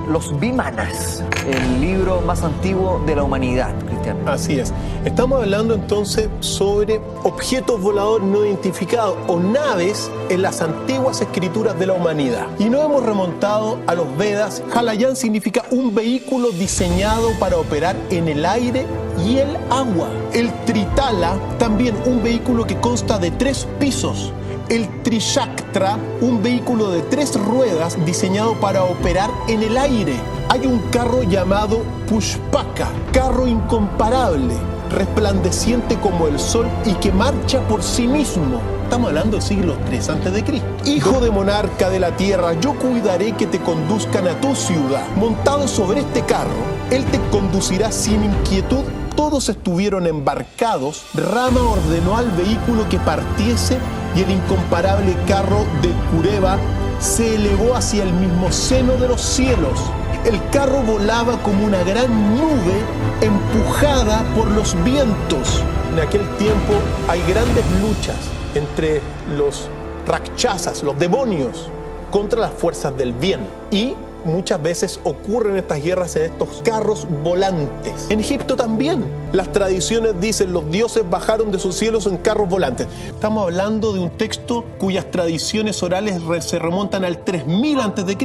Los Vimanas, el libro más antiguo de la humanidad, Cristiano. Así es. Estamos hablando entonces sobre objetos voladores no identificados o naves en las antiguas escrituras de la humanidad. Y nos hemos remontado a los Vedas. Halayan significa un vehículo diseñado para operar en el aire y el agua. El Tritala, también un vehículo que consta de 3 pisos. El Trishaktra, un vehículo de 3 ruedas diseñado para operar en el aire. Hay un carro llamado Pushpaka, carro incomparable, resplandeciente como el sol y que marcha por sí mismo. Estamos hablando del siglo III a.C. Hijo de monarca de la tierra, yo cuidaré que te conduzcan a tu ciudad. Montado sobre este carro, él te conducirá sin inquietud. Todos estuvieron embarcados. Rama ordenó al vehículo que partiese y el incomparable carro de Kureva se elevó hacia el mismo seno de los cielos. El carro volaba como una gran nube empujada por los vientos. En aquel tiempo hay grandes luchas entre los rakshasas, los demonios, contra las fuerzas del bien. Y muchas veces ocurren estas guerras en estos carros volantes. En Egipto también. Las tradiciones dicen los dioses bajaron de sus cielos en carros volantes. Estamos hablando de un texto cuyas tradiciones orales se remontan al 3000 a.C.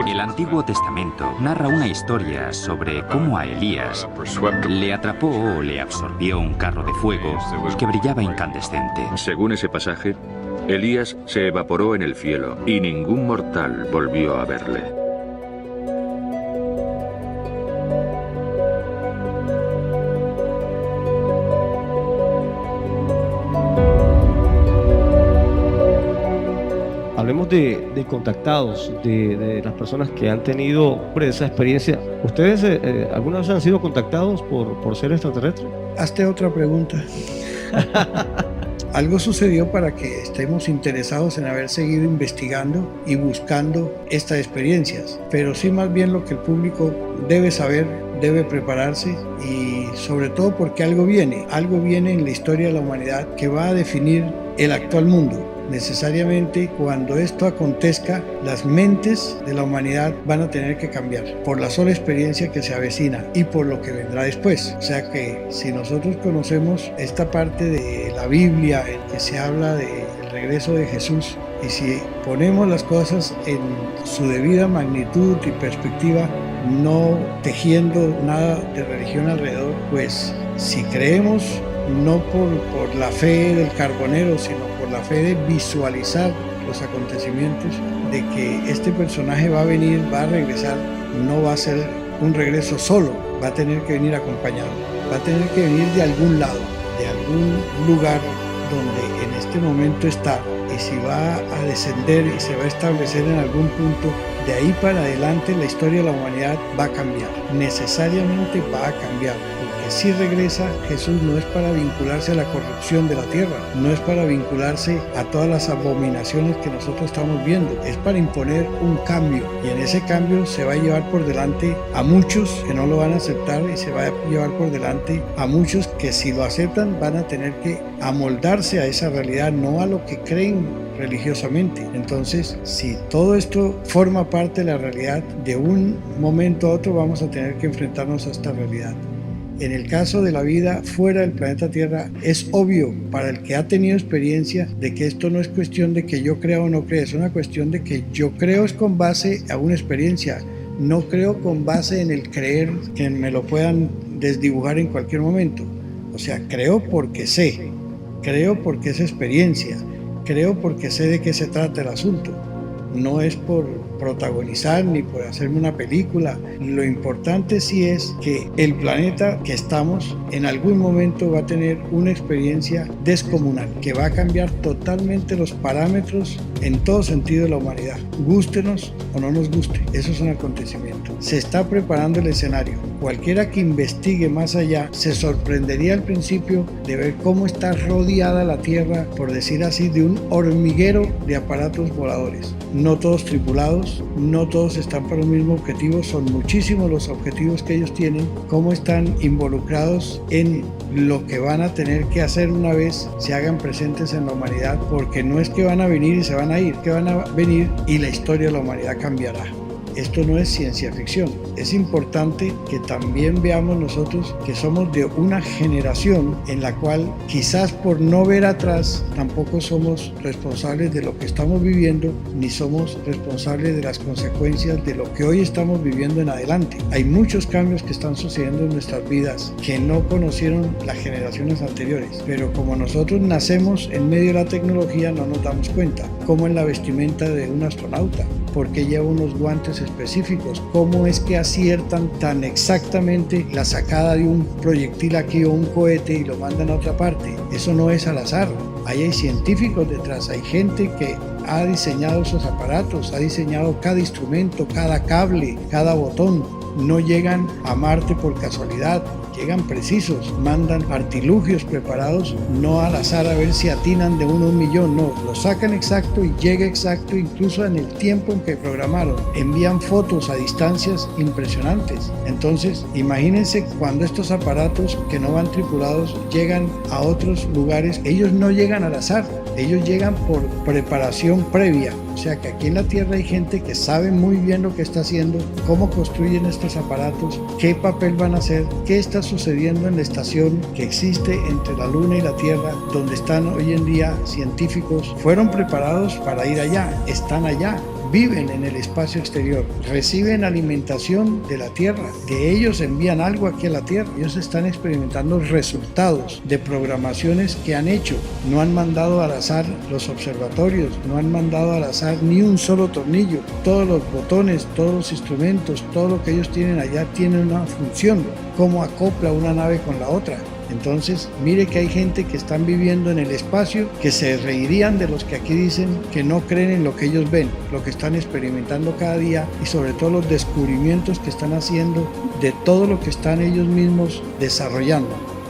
El Antiguo Testamento narra una historia sobre cómo a Elías le atrapó o le absorbió un carro de fuego que brillaba incandescente. Según ese pasaje, Elías se evaporó en el cielo y ningún mortal volvió a verle. Hablemos de contactados, de las personas que han tenido esa experiencia. ¿Ustedes alguna vez han sido contactados por seres extraterrestres? Hazte otra pregunta. Algo sucedió para que estemos interesados en haber seguido investigando y buscando estas experiencias, pero sí más bien lo que el público debe saber, debe prepararse y sobre todo porque algo viene en la historia de la humanidad que va a definir el actual mundo. Necesariamente cuando esto acontezca, las mentes de la humanidad van a tener que cambiar por la sola experiencia que se avecina y por lo que vendrá después. O sea que si nosotros conocemos esta parte de la Biblia en que se habla del regreso de Jesús y si ponemos las cosas en su debida magnitud y perspectiva, no tejiendo nada de religión alrededor, pues si creemos no por la fe del carbonero, sino por la fe de visualizar los acontecimientos, de que este personaje va a venir, va a regresar, no va a ser un regreso solo, va a tener que venir acompañado, va a tener que venir de algún lado, de algún lugar donde en este momento está, y si va a descender y se va a establecer en algún punto, de ahí para adelante la historia de la humanidad va a cambiar, necesariamente va a cambiar. Si regresa, Jesús no es para vincularse a la corrupción de la tierra, no es para vincularse a todas las abominaciones que nosotros estamos viendo, es para imponer un cambio y en ese cambio se va a llevar por delante a muchos que no lo van a aceptar y se va a llevar por delante a muchos que si lo aceptan van a tener que amoldarse a esa realidad, no a lo que creen religiosamente. Entonces, si todo esto forma parte de la realidad, de un momento a otro vamos a tener que enfrentarnos a esta realidad. En el caso de la vida fuera del planeta Tierra, es obvio para el que ha tenido experiencia de que esto no es cuestión de que yo crea o no crea, es una cuestión de que yo creo es con base a una experiencia, no creo con base en el creer que me lo puedan desdibujar en cualquier momento. O sea, creo porque sé, creo porque es experiencia, creo porque sé de qué se trata el asunto, no es por protagonizar ni por hacerme una película. Lo importante sí es que el planeta que estamos en algún momento va a tener una experiencia descomunal que va a cambiar totalmente los parámetros en todo sentido de la humanidad, gústenos o no nos guste. Eso es un acontecimiento. Se está preparando el escenario. Cualquiera que investigue más allá se sorprendería al principio de ver cómo está rodeada la Tierra, por decir así, de un hormiguero de aparatos voladores. No todos tripulados, no todos están para un mismo objetivo, son muchísimos los objetivos que ellos tienen, cómo están involucrados en lo que van a tener que hacer una vez se hagan presentes en la humanidad, porque no es que van a venir y se van a ir, que van a venir y la historia de la humanidad cambiará. Esto no es ciencia ficción. Es importante que también veamos nosotros que somos de una generación en la cual quizás por no ver atrás tampoco somos responsables de lo que estamos viviendo, ni somos responsables de las consecuencias de lo que hoy estamos viviendo en adelante. Hay muchos cambios que están sucediendo en nuestras vidas que no conocieron las generaciones anteriores, pero como nosotros nacemos en medio de la tecnología no nos damos cuenta, como en la vestimenta de un astronauta, porque lleva unos guantes específicos, cómo es que aciertan tan exactamente la sacada de un proyectil aquí o un cohete y lo mandan a otra parte. Eso no es al azar. Ahí hay científicos detrás, hay gente que ha diseñado esos aparatos, ha diseñado cada instrumento, cada cable, cada botón. No llegan a Marte por casualidad, llegan precisos, mandan artilugios preparados, no al azar a ver si atinan de 1 a 1 millón, no, lo sacan exacto y llega exacto incluso en el tiempo en que programaron. Envían fotos a distancias impresionantes. Entonces, imagínense cuando estos aparatos que no van tripulados llegan a otros lugares, ellos no llegan al azar, ellos llegan por preparación previa. O sea que aquí en la Tierra hay gente que sabe muy bien lo que está haciendo, cómo construyen estos aparatos, qué papel van a hacer, qué está sucediendo en la estación que existe entre la Luna y la Tierra, donde están hoy en día científicos. Fueron preparados para ir allá, están allá. Viven en el espacio exterior, reciben alimentación de la Tierra, de ellos envían algo aquí a la Tierra. Ellos están experimentando resultados de programaciones que han hecho. No han mandado al azar los observatorios, no han mandado al azar ni un solo tornillo. Todos los botones, todos los instrumentos, todo lo que ellos tienen allá tiene una función. Cómo acopla una nave con la otra. Entonces, mire que hay gente que están viviendo en el espacio que se reirían de los que aquí dicen que no creen en lo que ellos ven, lo que están experimentando cada día y sobre todo los descubrimientos que están haciendo de todo lo que están ellos mismos desarrollando.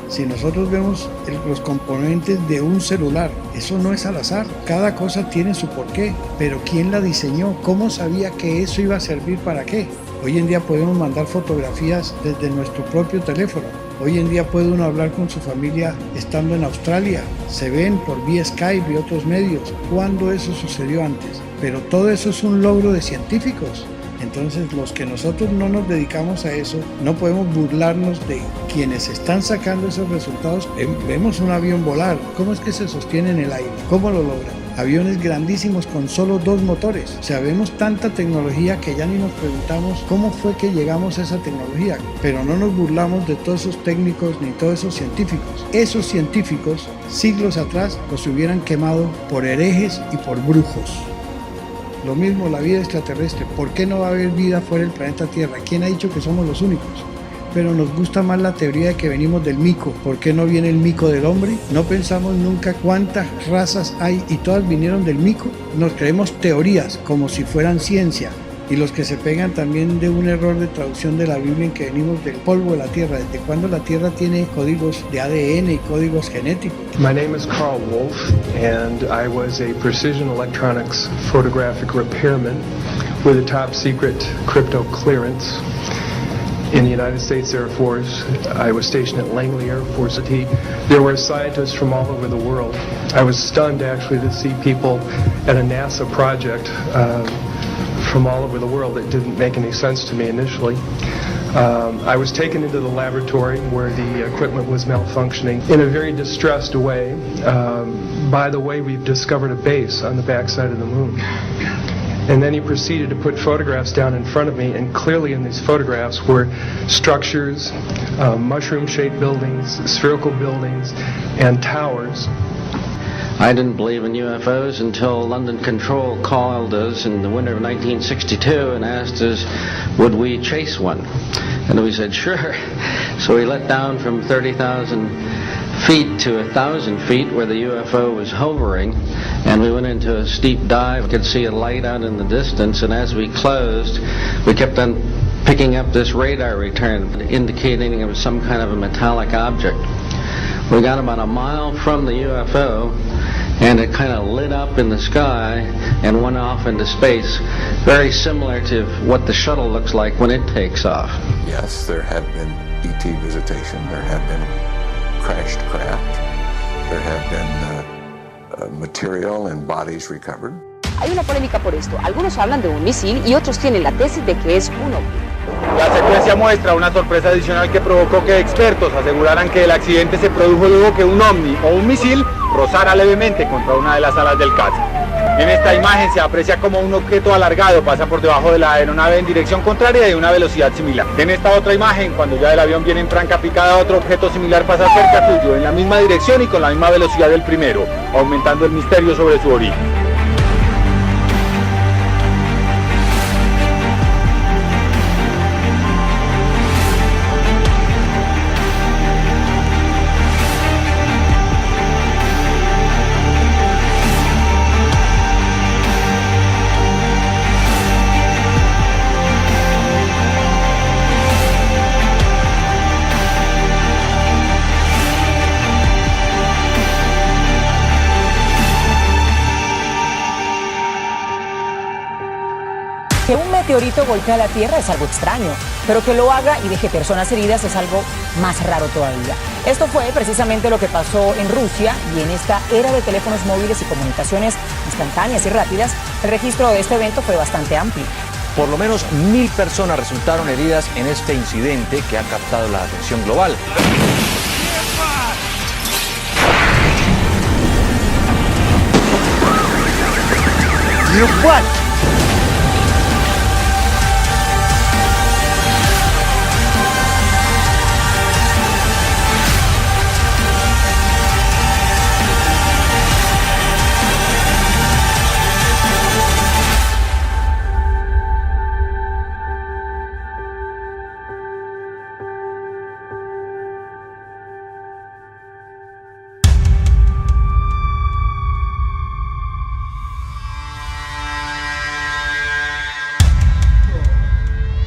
Si nosotros vemos los componentes de un celular, eso no es al azar, cada cosa tiene su porqué, pero ¿quién la diseñó? ¿Cómo sabía que eso iba a servir para qué? Hoy en día podemos mandar fotografías desde nuestro propio teléfono. Hoy en día puede uno hablar con su familia estando en Australia. Se ven por vía Skype y otros medios. ¿Cuándo eso sucedió antes? Pero todo eso es un logro de científicos. Entonces, los que nosotros no nos dedicamos a eso, no podemos burlarnos de quienes están sacando esos resultados. Vemos un avión volar. ¿Cómo es que se sostiene en el aire? ¿Cómo lo logran? Aviones grandísimos con solo 2 motores. O sea, vemos tanta tecnología que ya ni nos preguntamos cómo fue que llegamos a esa tecnología. Pero no nos burlamos de todos esos técnicos ni todos esos científicos. Esos científicos, siglos atrás, los hubieran quemado por herejes y por brujos. Lo mismo la vida extraterrestre. ¿Por qué no va a haber vida fuera del planeta Tierra? ¿Quién ha dicho que somos los únicos? Pero nos gusta más la teoría de que venimos del mico. ¿Por qué no viene el mico del hombre? No pensamos nunca cuántas razas hay y todas vinieron del mico. Nos creemos teorías como si fueran ciencia. Y los que se pegan también de un error de traducción de la Biblia en que venimos del polvo de la Tierra. ¿Desde cuándo la Tierra tiene códigos de ADN y códigos genéticos? My name is Carl Wolf, and I was a precision electronics photographic repairman with a top secret crypto clearance in the United States Air Force. I was stationed at Langley Air Force. There were scientists from all over the world. I was stunned actually to see people at a NASA project from all over the world. It didn't make any sense to me initially. I was taken into the laboratory where the equipment was malfunctioning in a very distressed way. By the way, we've discovered a base on the backside of the moon. And then he proceeded to put photographs down in front of me, and clearly in these photographs were structures, mushroom-shaped buildings, spherical buildings, and towers. I didn't believe in UFOs until London Control called us in the winter of 1962 and asked us, would we chase one? And we said, sure. So we let down from 30,000 feet to 1,000 feet where the UFO was hovering, and we went into a steep dive. We could see a light out in the distance, and as we closed, we kept on picking up this radar return indicating it was some kind of a metallic object. We got about a mile from the UFO, and it kind of lit up in the sky and went off into space, very similar to what the shuttle looks like when it takes off. Yes, there have been ET visitation, there have been crashed craft, there have been material and bodies recovered. Hay una polémica por esto. Algunos hablan de un misil y otros tienen la tesis de que es un ovni. La secuencia muestra una sorpresa adicional que provocó que expertos aseguraran que el accidente se produjo luego que un ovni o un misil rozara levemente contra una de las alas del caza. En esta imagen se aprecia como un objeto alargado pasa por debajo de la aeronave en dirección contraria y a una velocidad similar. En esta otra imagen, cuando ya el avión viene en franca picada, otro objeto similar pasa cerca tuyo, en la misma dirección y con la misma velocidad del primero, aumentando el misterio sobre su origen. Que un meteorito golpee la Tierra es algo extraño, pero que lo haga y deje personas heridas es algo más raro todavía. Esto fue precisamente lo que pasó en Rusia, y en esta era de teléfonos móviles y comunicaciones instantáneas y rápidas, el registro de este evento fue bastante amplio. Por lo menos 1000 personas resultaron heridas en este incidente que ha captado la atención global.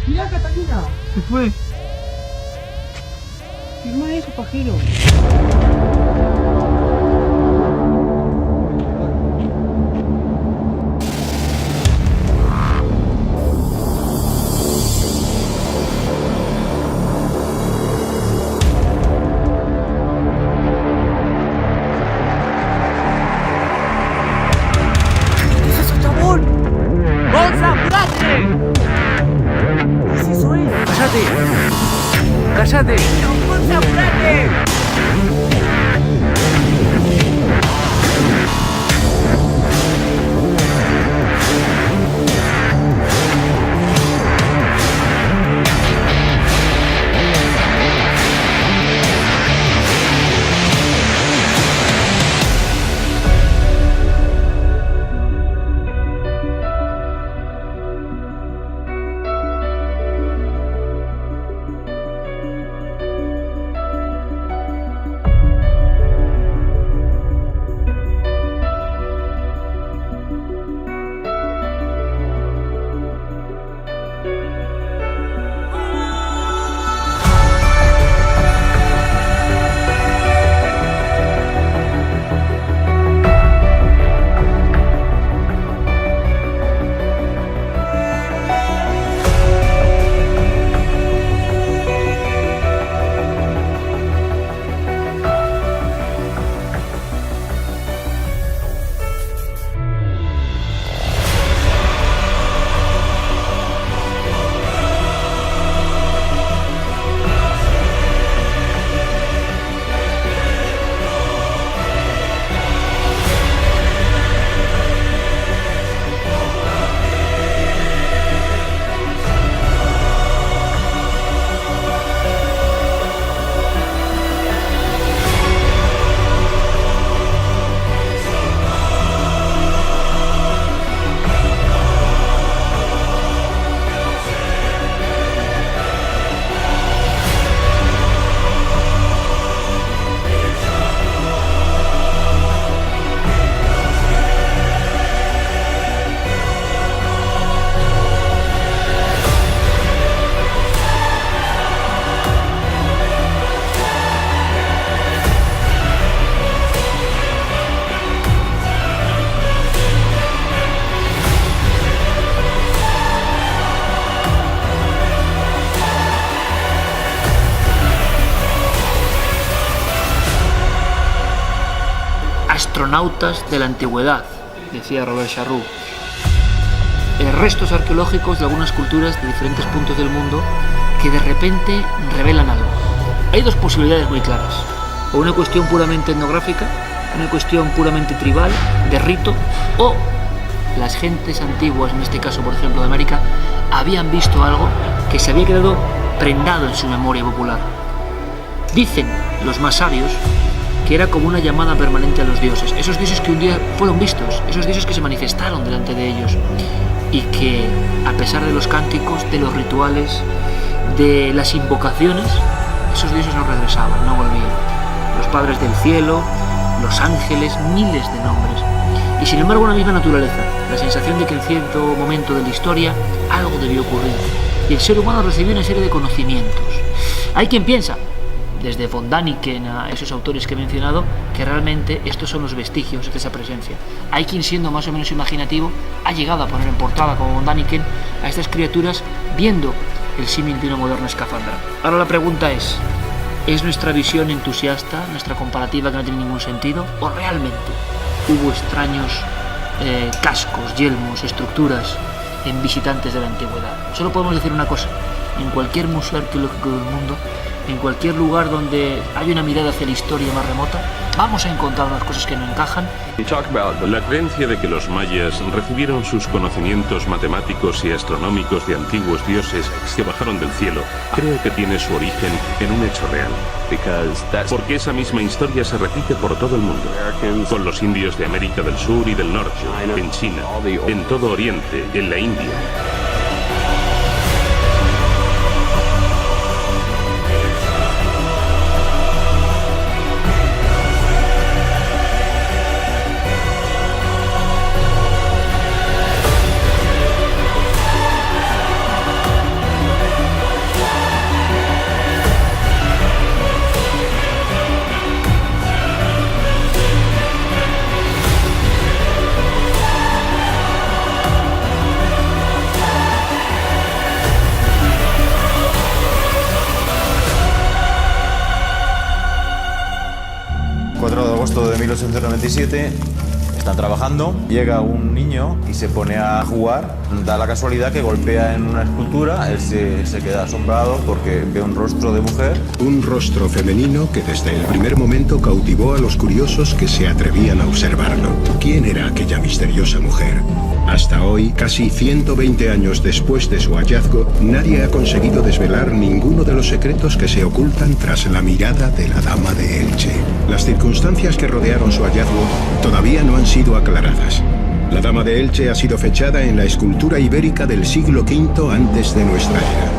Mira, Catalina. ¿Qué fue? Firma eso, pajero. ¿Qué es eso, chabón? ¡Gonza, apurate! ¿Qué es eso, ¡Cállate! ¡Cállate! ¡Gonza, apurate! astronautas de la antigüedad, decía Robert Charroux. Restos arqueológicos de algunas culturas de diferentes puntos del mundo que de repente revelan algo. Hay dos posibilidades muy claras: o una cuestión puramente etnográfica, una cuestión puramente tribal, de rito, o las gentes antiguas, en este caso por ejemplo de América, habían visto algo que se había quedado prendado en su memoria popular. Dicen los más sabios que era como una llamada permanente a los dioses, esos dioses que un día fueron vistos, esos dioses que se manifestaron delante de ellos y que, a pesar de los cánticos, de los rituales, de las invocaciones, esos dioses no regresaban, no volvían. Los padres del cielo, los ángeles, miles de nombres. Y sin embargo, una misma naturaleza, la sensación de que en cierto momento de la historia algo debió ocurrir y el ser humano recibió una serie de conocimientos. Hay quien piensa, desde von Däniken a esos autores que he mencionado, que realmente estos son los vestigios de esa presencia. Hay quien, siendo más o menos imaginativo, ha llegado a poner en portada, como von Däniken, a estas criaturas viendo el símil de una moderna escafandra. Ahora la pregunta es nuestra visión entusiasta, nuestra comparativa que no tiene ningún sentido, o realmente hubo extraños cascos, yelmos, estructuras en visitantes de la antigüedad? Solo podemos decir una cosa: en cualquier museo arqueológico del mundo, en cualquier lugar donde hay una mirada hacia la historia más remota, vamos a encontrar unas cosas que no encajan. La creencia de que los mayas recibieron sus conocimientos matemáticos y astronómicos de antiguos dioses que bajaron del cielo, creo que tiene su origen en un hecho real. Porque esa misma historia se repite por todo el mundo, con los indios de América del Sur y del Norte, en China, en todo Oriente, en la India. De 1897, están trabajando, llega un niño y se pone a jugar, da la casualidad que golpea en una escultura, él se queda asombrado porque ve un rostro de mujer. Un rostro femenino que desde el primer momento cautivó a los curiosos que se atrevían a observarlo. ¿Quién era aquella misteriosa mujer? Hasta hoy, casi 120 años después de su hallazgo, nadie ha conseguido desvelar ninguno de los secretos que se ocultan tras la mirada de la Dama de Elche. Las circunstancias que rodearon su hallazgo todavía no han sido aclaradas. La Dama de Elche ha sido fechada en la escultura ibérica del siglo V antes de nuestra era.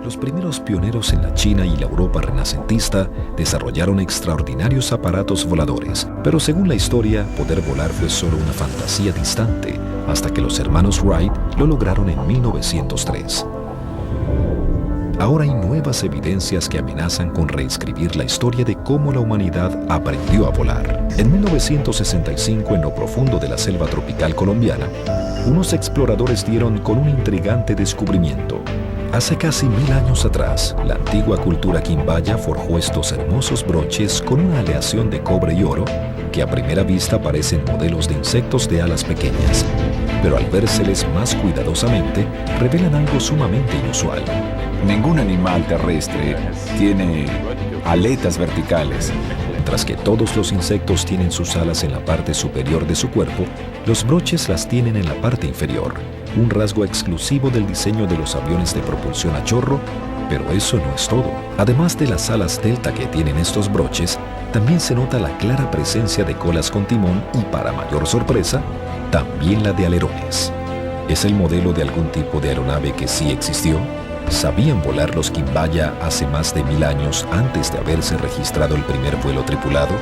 Los primeros pioneros en la China y la Europa renacentista desarrollaron extraordinarios aparatos voladores, pero según la historia, poder volar fue solo una fantasía distante, hasta que los hermanos Wright lo lograron en 1903. Ahora hay nuevas evidencias que amenazan con reescribir la historia de cómo la humanidad aprendió a volar. En 1965, en lo profundo de la selva tropical colombiana, unos exploradores dieron con un intrigante descubrimiento. Hace casi 1000 años atrás, la antigua cultura quimbaya forjó estos hermosos broches con una aleación de cobre y oro que a primera vista parecen modelos de insectos de alas pequeñas, pero al vérseles más cuidadosamente, revelan algo sumamente inusual. Ningún animal terrestre tiene aletas verticales. Mientras que todos los insectos tienen sus alas en la parte superior de su cuerpo, los broches las tienen en la parte inferior, un rasgo exclusivo del diseño de los aviones de propulsión a chorro, pero eso no es todo. Además de las alas delta que tienen estos broches, también se nota la clara presencia de colas con timón y, para mayor sorpresa, también la de alerones. ¿Es el modelo de algún tipo de aeronave que sí existió? ¿Sabían volar los quimbaya hace más de 1000 años antes de haberse registrado el primer vuelo tripulado?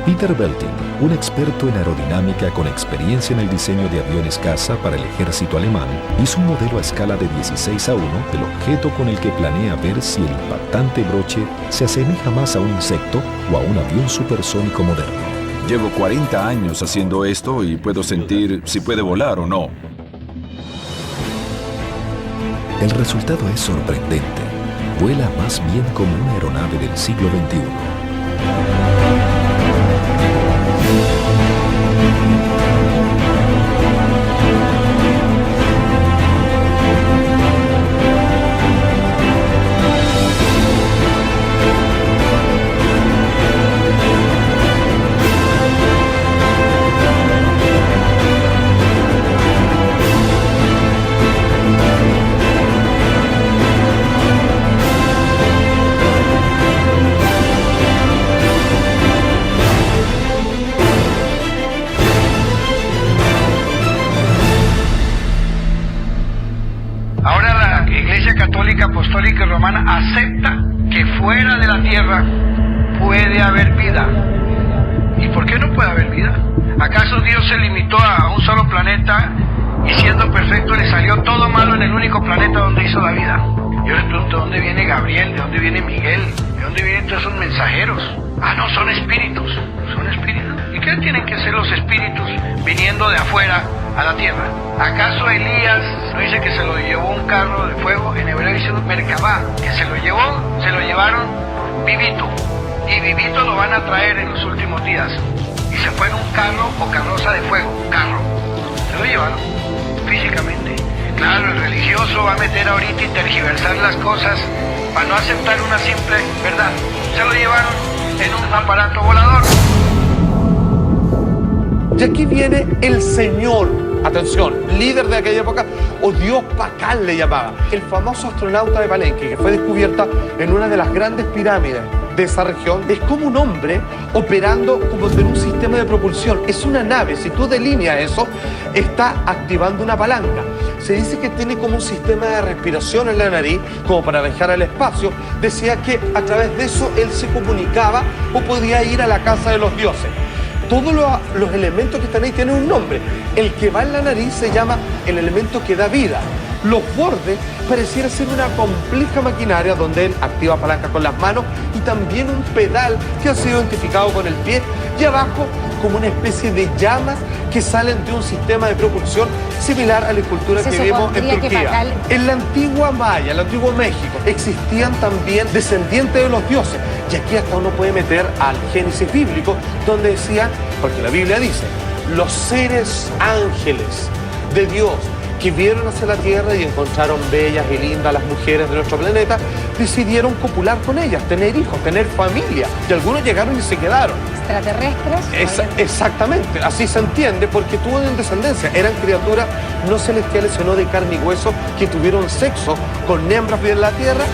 Peter Belting, un experto en aerodinámica con experiencia en el diseño de aviones caza para el ejército alemán, hizo un modelo a escala de 16:1 del objeto con el que planea ver si el impactante broche se asemeja más a un insecto o a un avión supersónico moderno. Llevo 40 años haciendo esto y puedo sentir si puede volar o no. El resultado es sorprendente. Vuela más bien como una aeronave del siglo XXI. Apostólica y Romana acepta que fuera de la Tierra puede haber vida. ¿Y por qué no puede haber vida? ¿Acaso Dios se limitó a un solo planeta y siendo perfecto le salió todo malo en el único planeta donde hizo la vida? Yo les pregunto, ¿de dónde viene Gabriel? ¿De dónde viene Miguel? ¿De dónde vienen todos esos mensajeros? Ah, no, son espíritus. Son espíritus. ¿Y qué tienen que ser los espíritus viniendo de afuera a la tierra? ¿Acaso Elías no dice que se lo llevó un carro de fuego? En hebreo dice un merkabá, que se lo llevaron vivito. Y vivito lo van a traer en los últimos días. Y se fue en un carro o carroza de fuego, carro. Se lo llevaron físicamente. Claro, el religioso va a meter ahorita y tergiversar las cosas para no aceptar una simple verdad. Se lo llevaron en un aparato volador. Y aquí viene el Señor, atención, líder de aquella época, o Dios Pakal le llamaba, el famoso astronauta de Palenque, que fue descubierta en una de las grandes pirámides de esa región. Es como un hombre operando como en un sistema de propulsión. Es una nave, si tú delineas eso, está activando una palanca. Se dice que tiene como un sistema de respiración en la nariz, como para viajar al espacio. Decía que a través de eso él se comunicaba o podía ir a la casa de los dioses. Todos los elementos que están ahí tienen un nombre. El que va en la nariz se llama el elemento que da vida. Los bordes pareciera ser una compleja maquinaria donde él activa palanca con las manos y también un pedal que ha sido identificado con el pie, y abajo como una especie de llamas que salen de un sistema de propulsión similar a la escultura que vemos en Turquía. En la antigua Maya, en el antiguo México, existían también descendientes de los dioses. Y aquí hasta uno puede meter al Génesis bíblico, donde decían, porque la Biblia dice, los seres ángeles de Dios que vieron hacia la tierra y encontraron bellas y lindas las mujeres de nuestro planeta, decidieron copular con ellas, tener hijos, tener familia. Y algunos llegaron y se quedaron. ¿Extraterrestres? Exactamente, así se entiende, porque tuvo descendencia. Eran criaturas no celestiales, sino de carne y hueso, que tuvieron sexo con hembras de la tierra.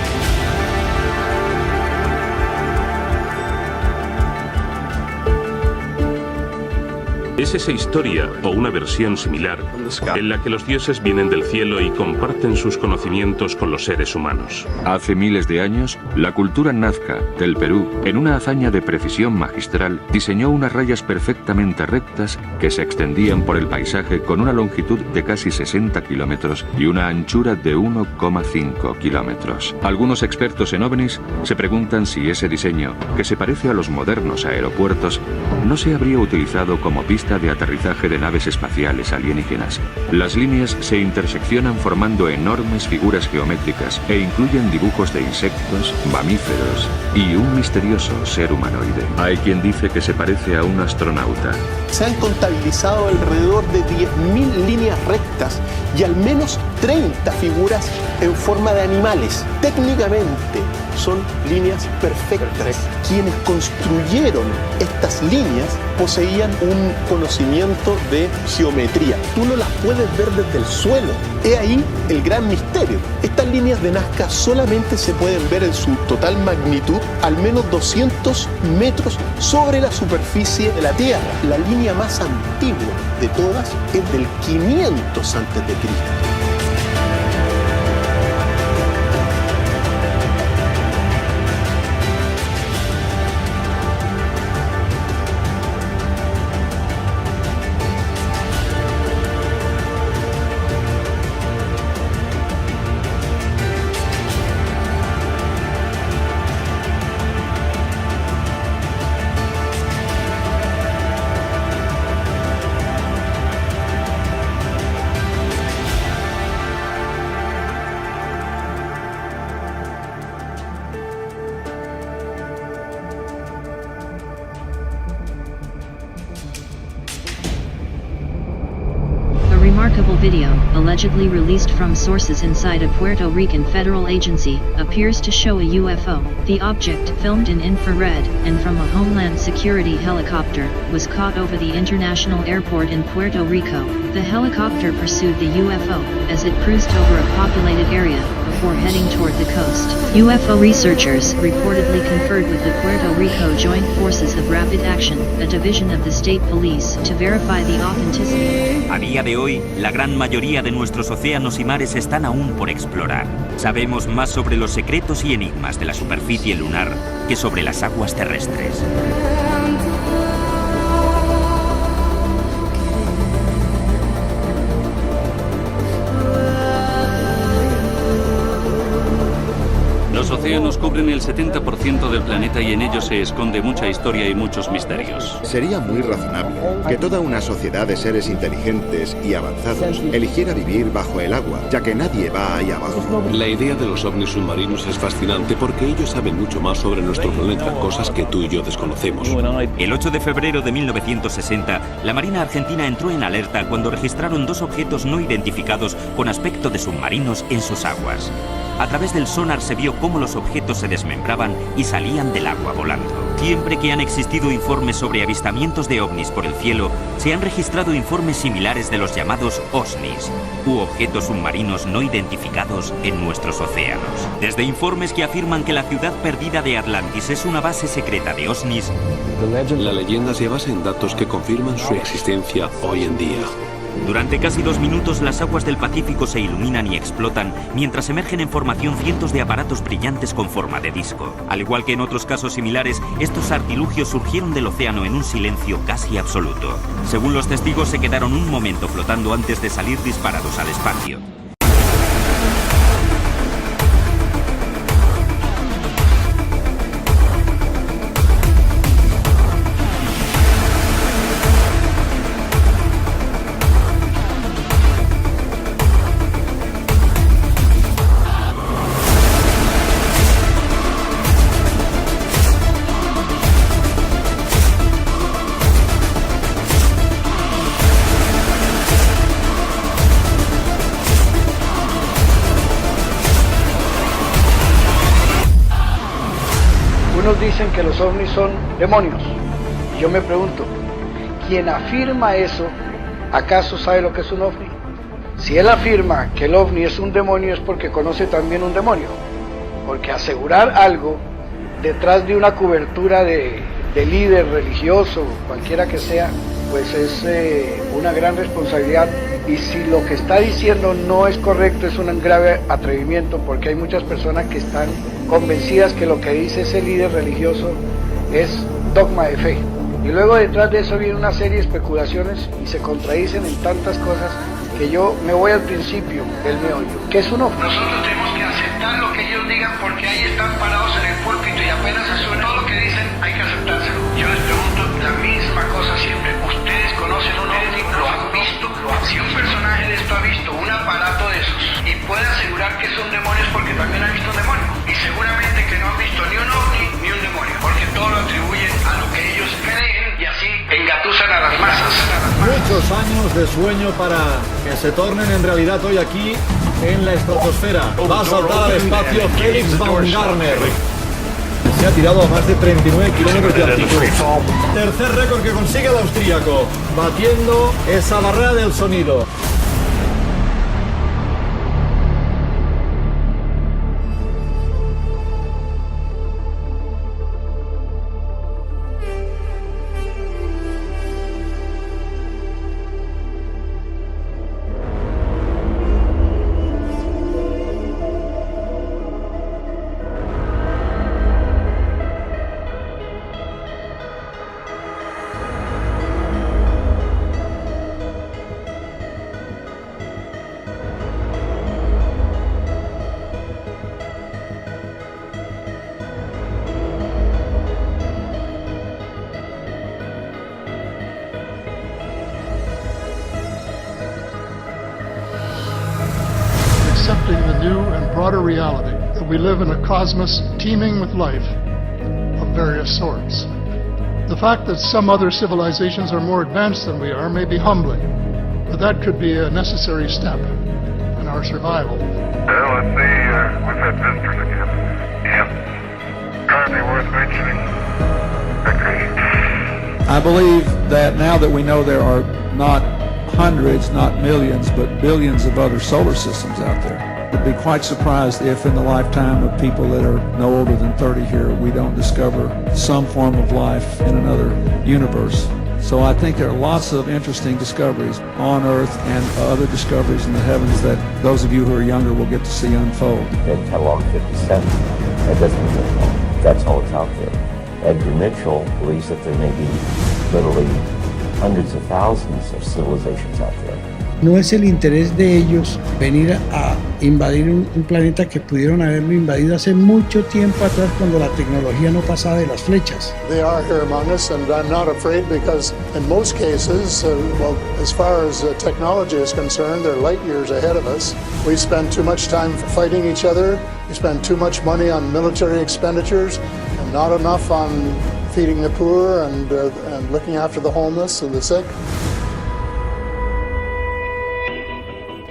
Es esa historia, o una versión similar, en la que los dioses vienen del cielo y comparten sus conocimientos con los seres humanos. Hace miles de años, la cultura nazca del Perú, en una hazaña de precisión magistral, diseñó unas rayas perfectamente rectas que se extendían por el paisaje con una longitud de casi 60 kilómetros y una anchura de 1,5 kilómetros. Algunos expertos en ovnis se preguntan si ese diseño, que se parece a los modernos aeropuertos, no se habría utilizado como pista de aterrizaje de naves espaciales alienígenas. Las líneas se interseccionan formando enormes figuras geométricas e incluyen dibujos de insectos, mamíferos y un misterioso ser humanoide. Hay quien dice que se parece a un astronauta. Se han contabilizado alrededor de 10.000 líneas rectas y al menos 30 figuras en forma de animales. Técnicamente son líneas perfectas. Quienes construyeron estas líneas poseían un conocimiento de geometría. Tú no las puedes ver desde el suelo. He ahí el gran misterio. Estas líneas de Nazca solamente se pueden ver en su total magnitud al menos 200 metros sobre la superficie de la Tierra. La línea más antigua de todas es del 500 a.C. remarkable video, allegedly released from sources inside a Puerto Rican federal agency, appears to show a UFO. The object, filmed in infrared, and from a Homeland Security helicopter, was caught over the international airport in Puerto Rico. The helicopter pursued the UFO, as it cruised over a populated area, before heading toward the coast. UFO researchers reportedly conferred with the Puerto Rico Joint Forces of Rapid Action, a division of the state police, to verify the authenticity. A día de hoy, la gran mayoría de nuestros océanos y mares están aún por explorar. Sabemos más sobre los secretos y enigmas de la superficie lunar que sobre las aguas terrestres. Los océanos cubren el 70% del planeta y en ellos se esconde mucha historia y muchos misterios. Sería muy razonable que toda una sociedad de seres inteligentes y avanzados eligiera vivir bajo el agua, ya que nadie va ahí abajo. La idea de los ovnis submarinos es fascinante porque ellos saben mucho más sobre nuestro planeta, cosas que tú y yo desconocemos. El 8 de febrero de 1960, la Marina Argentina entró en alerta cuando registraron 2 objetos no identificados con aspecto de submarinos en sus aguas. A través del sonar se vio cómo los objetos se desmembraban y salían del agua volando. Siempre que han existido informes sobre avistamientos de ovnis por el cielo, se han registrado informes similares de los llamados OSNIs, u objetos submarinos no identificados en nuestros océanos. Desde informes que afirman que la ciudad perdida de Atlantis es una base secreta de OSNIs, la leyenda se basa en datos que confirman su existencia hoy en día. Durante casi 2 minutos las aguas del Pacífico se iluminan y explotan mientras emergen en formación cientos de aparatos brillantes con forma de disco. Al igual que en otros casos similares, estos artilugios surgieron del océano en un silencio casi absoluto. Según los testigos, se quedaron un momento flotando antes de salir disparados al espacio. Unos dicen que los ovnis son demonios. Y yo me pregunto, ¿quién afirma eso, acaso sabe lo que es un ovni? Si él afirma que el ovni es un demonio es porque conoce también un demonio. Porque asegurar algo detrás de una cobertura de líder religioso, cualquiera que sea, pues es una gran responsabilidad. Y si lo que está diciendo no es correcto, es un grave atrevimiento, porque hay muchas personas que están convencidas que lo que dice ese líder religioso es dogma de fe. Y luego detrás de eso viene una serie de especulaciones y se contradicen en tantas cosas que yo me voy al principio del meollo. ¿Qué es un ovni? Nosotros tenemos que aceptar lo que ellos digan porque ahí están parados en el púlpito y apenas asumen todo lo que dicen, hay que aceptárselo. Yo les pregunto la misma cosa siempre. ¿Ustedes conocen un ovni? ¿Lo han visto? Si un personaje de esto ha visto un aparato de esos y puede asegurar que son demonios porque también ha visto un demonio. Y seguramente que no han visto ni un ovni ni un demonio, porque todo lo atribuyen a lo que ellos creen y así engatusan a las masas. Muchos años de sueño para que se tornen en realidad hoy aquí en la estratosfera. Va a saltar al espacio Felix Baumgartner. Se ha tirado a más de 39 kilómetros de altitud. Tercer récord que consigue el austríaco, batiendo esa barrera del sonido. Accepting the new and broader reality that we live in a cosmos teeming with life of various sorts. The fact that some other civilizations are more advanced than we are may be humbling, but that could be a necessary step in our survival. Well, let's see, we've had visitors again. Yeah. Probably worth mentioning. Okay. I believe that now that we know there are not hundreds, not millions, but billions of other solar systems out there, I'd be quite surprised if in the lifetime of people that are no older than 30 here, we don't discover some form of life in another universe. So I think there are lots of interesting discoveries on Earth and other discoveries in the heavens that those of you who are younger will get to see unfold. Ed Catalog 57, that doesn't exist all. That's all that's out there. Edgar Mitchell believes that there may be literally hundreds of thousands of civilizations out there. No es el interés de ellos venir a invadir un planeta que pudieron haberlo invadido hace mucho tiempo atrás cuando la tecnología no pasaba de las flechas. They are here among us, and I'm not afraid because in most cases, well, as far as technology is concerned, they're light years ahead of us. We spend too much time fighting each other. We spend too much money on military expenditures and not enough on feeding the poor and looking after the homeless and the sick.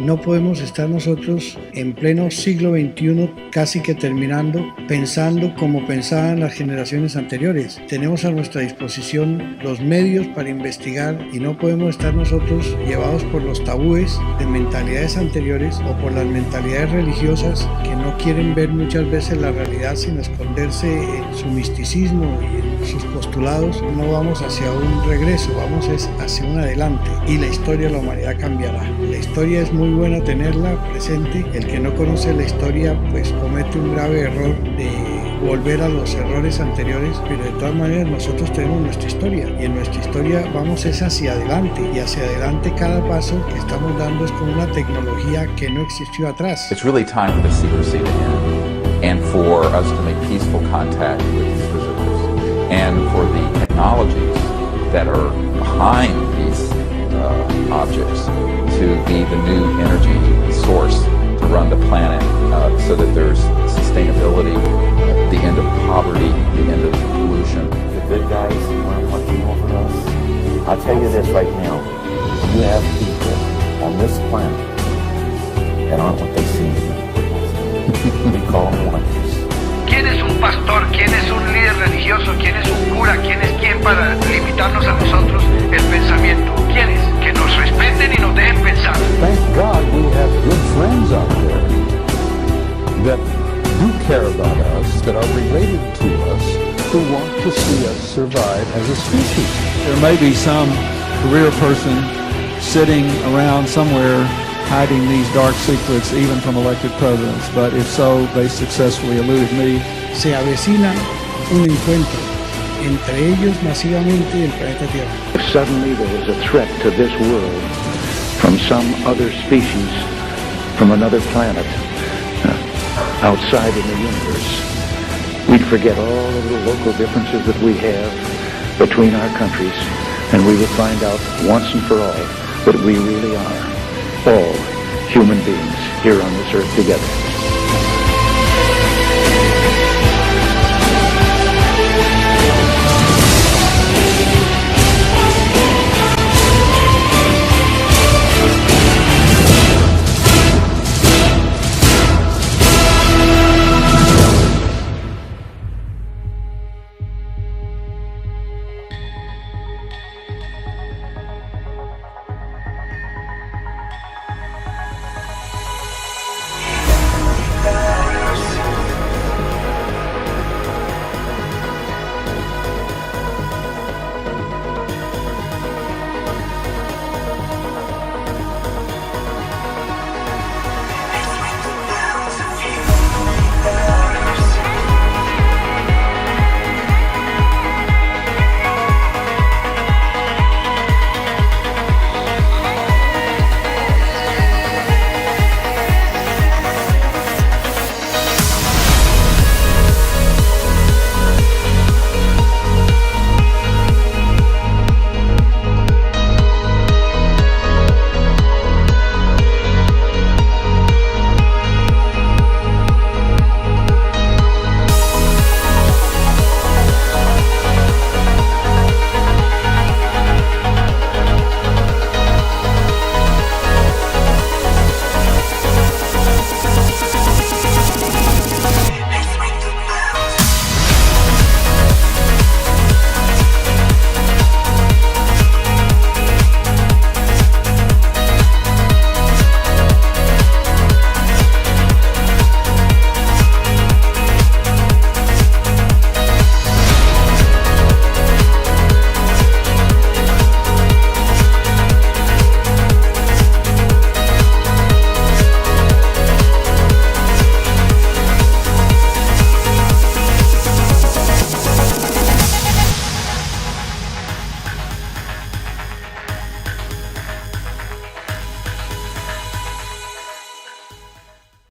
No podemos estar nosotros en pleno siglo XXI, casi que terminando, pensando como pensaban las generaciones anteriores. Tenemos a nuestra disposición los medios para investigar y no podemos estar nosotros llevados por los tabúes de mentalidades anteriores o por las mentalidades religiosas que no quieren ver muchas veces la realidad sin esconderse en su misticismo y en sus postulados. No vamos hacia un regreso, vamos hacia un adelante y la historia de la humanidad cambiará. La historia es muy buena tenerla presente. El que no conoce la historia pues comete un grave error de volver a los errores anteriores, pero de todas maneras nosotros tenemos nuestra historia y en nuestra historia vamos hacia adelante y hacia adelante cada paso que estamos dando es con una tecnología que no existió atrás. It's really time for the secrecy to end and for us to make peaceful contact with these visitors and for the technologies that are behind these objects to be the new energy source to run the planet so that there's sustainability, the end of poverty, the end of pollution. The good guys aren't watching over us. I'll tell you this right now. You have people on this planet that aren't what they seem to be. We call them watchers. ¿Quién es un pastor? ¿Quién es un líder religioso? ¿Quién es un cura? ¿Quién es quién para limitarnos a nosotros el pensamiento? ¿Quién es? Que nos respeten y nos dejen pensar. Thank God we have good friends out there that do care about us, that are related to us, who want to see us survive as a species. There may be some career person sitting around somewhere hiding these dark secrets even from elected presidents, but if so, they successfully eluded me. Se avecina un encuentro entre ellos masivamente y el planeta Tierra. If suddenly there was a threat to this world from some other species, from another planet, outside in the universe, we'd forget all of the local differences that we have between our countries, and we would find out once and for all that we really are all human beings here on this earth together.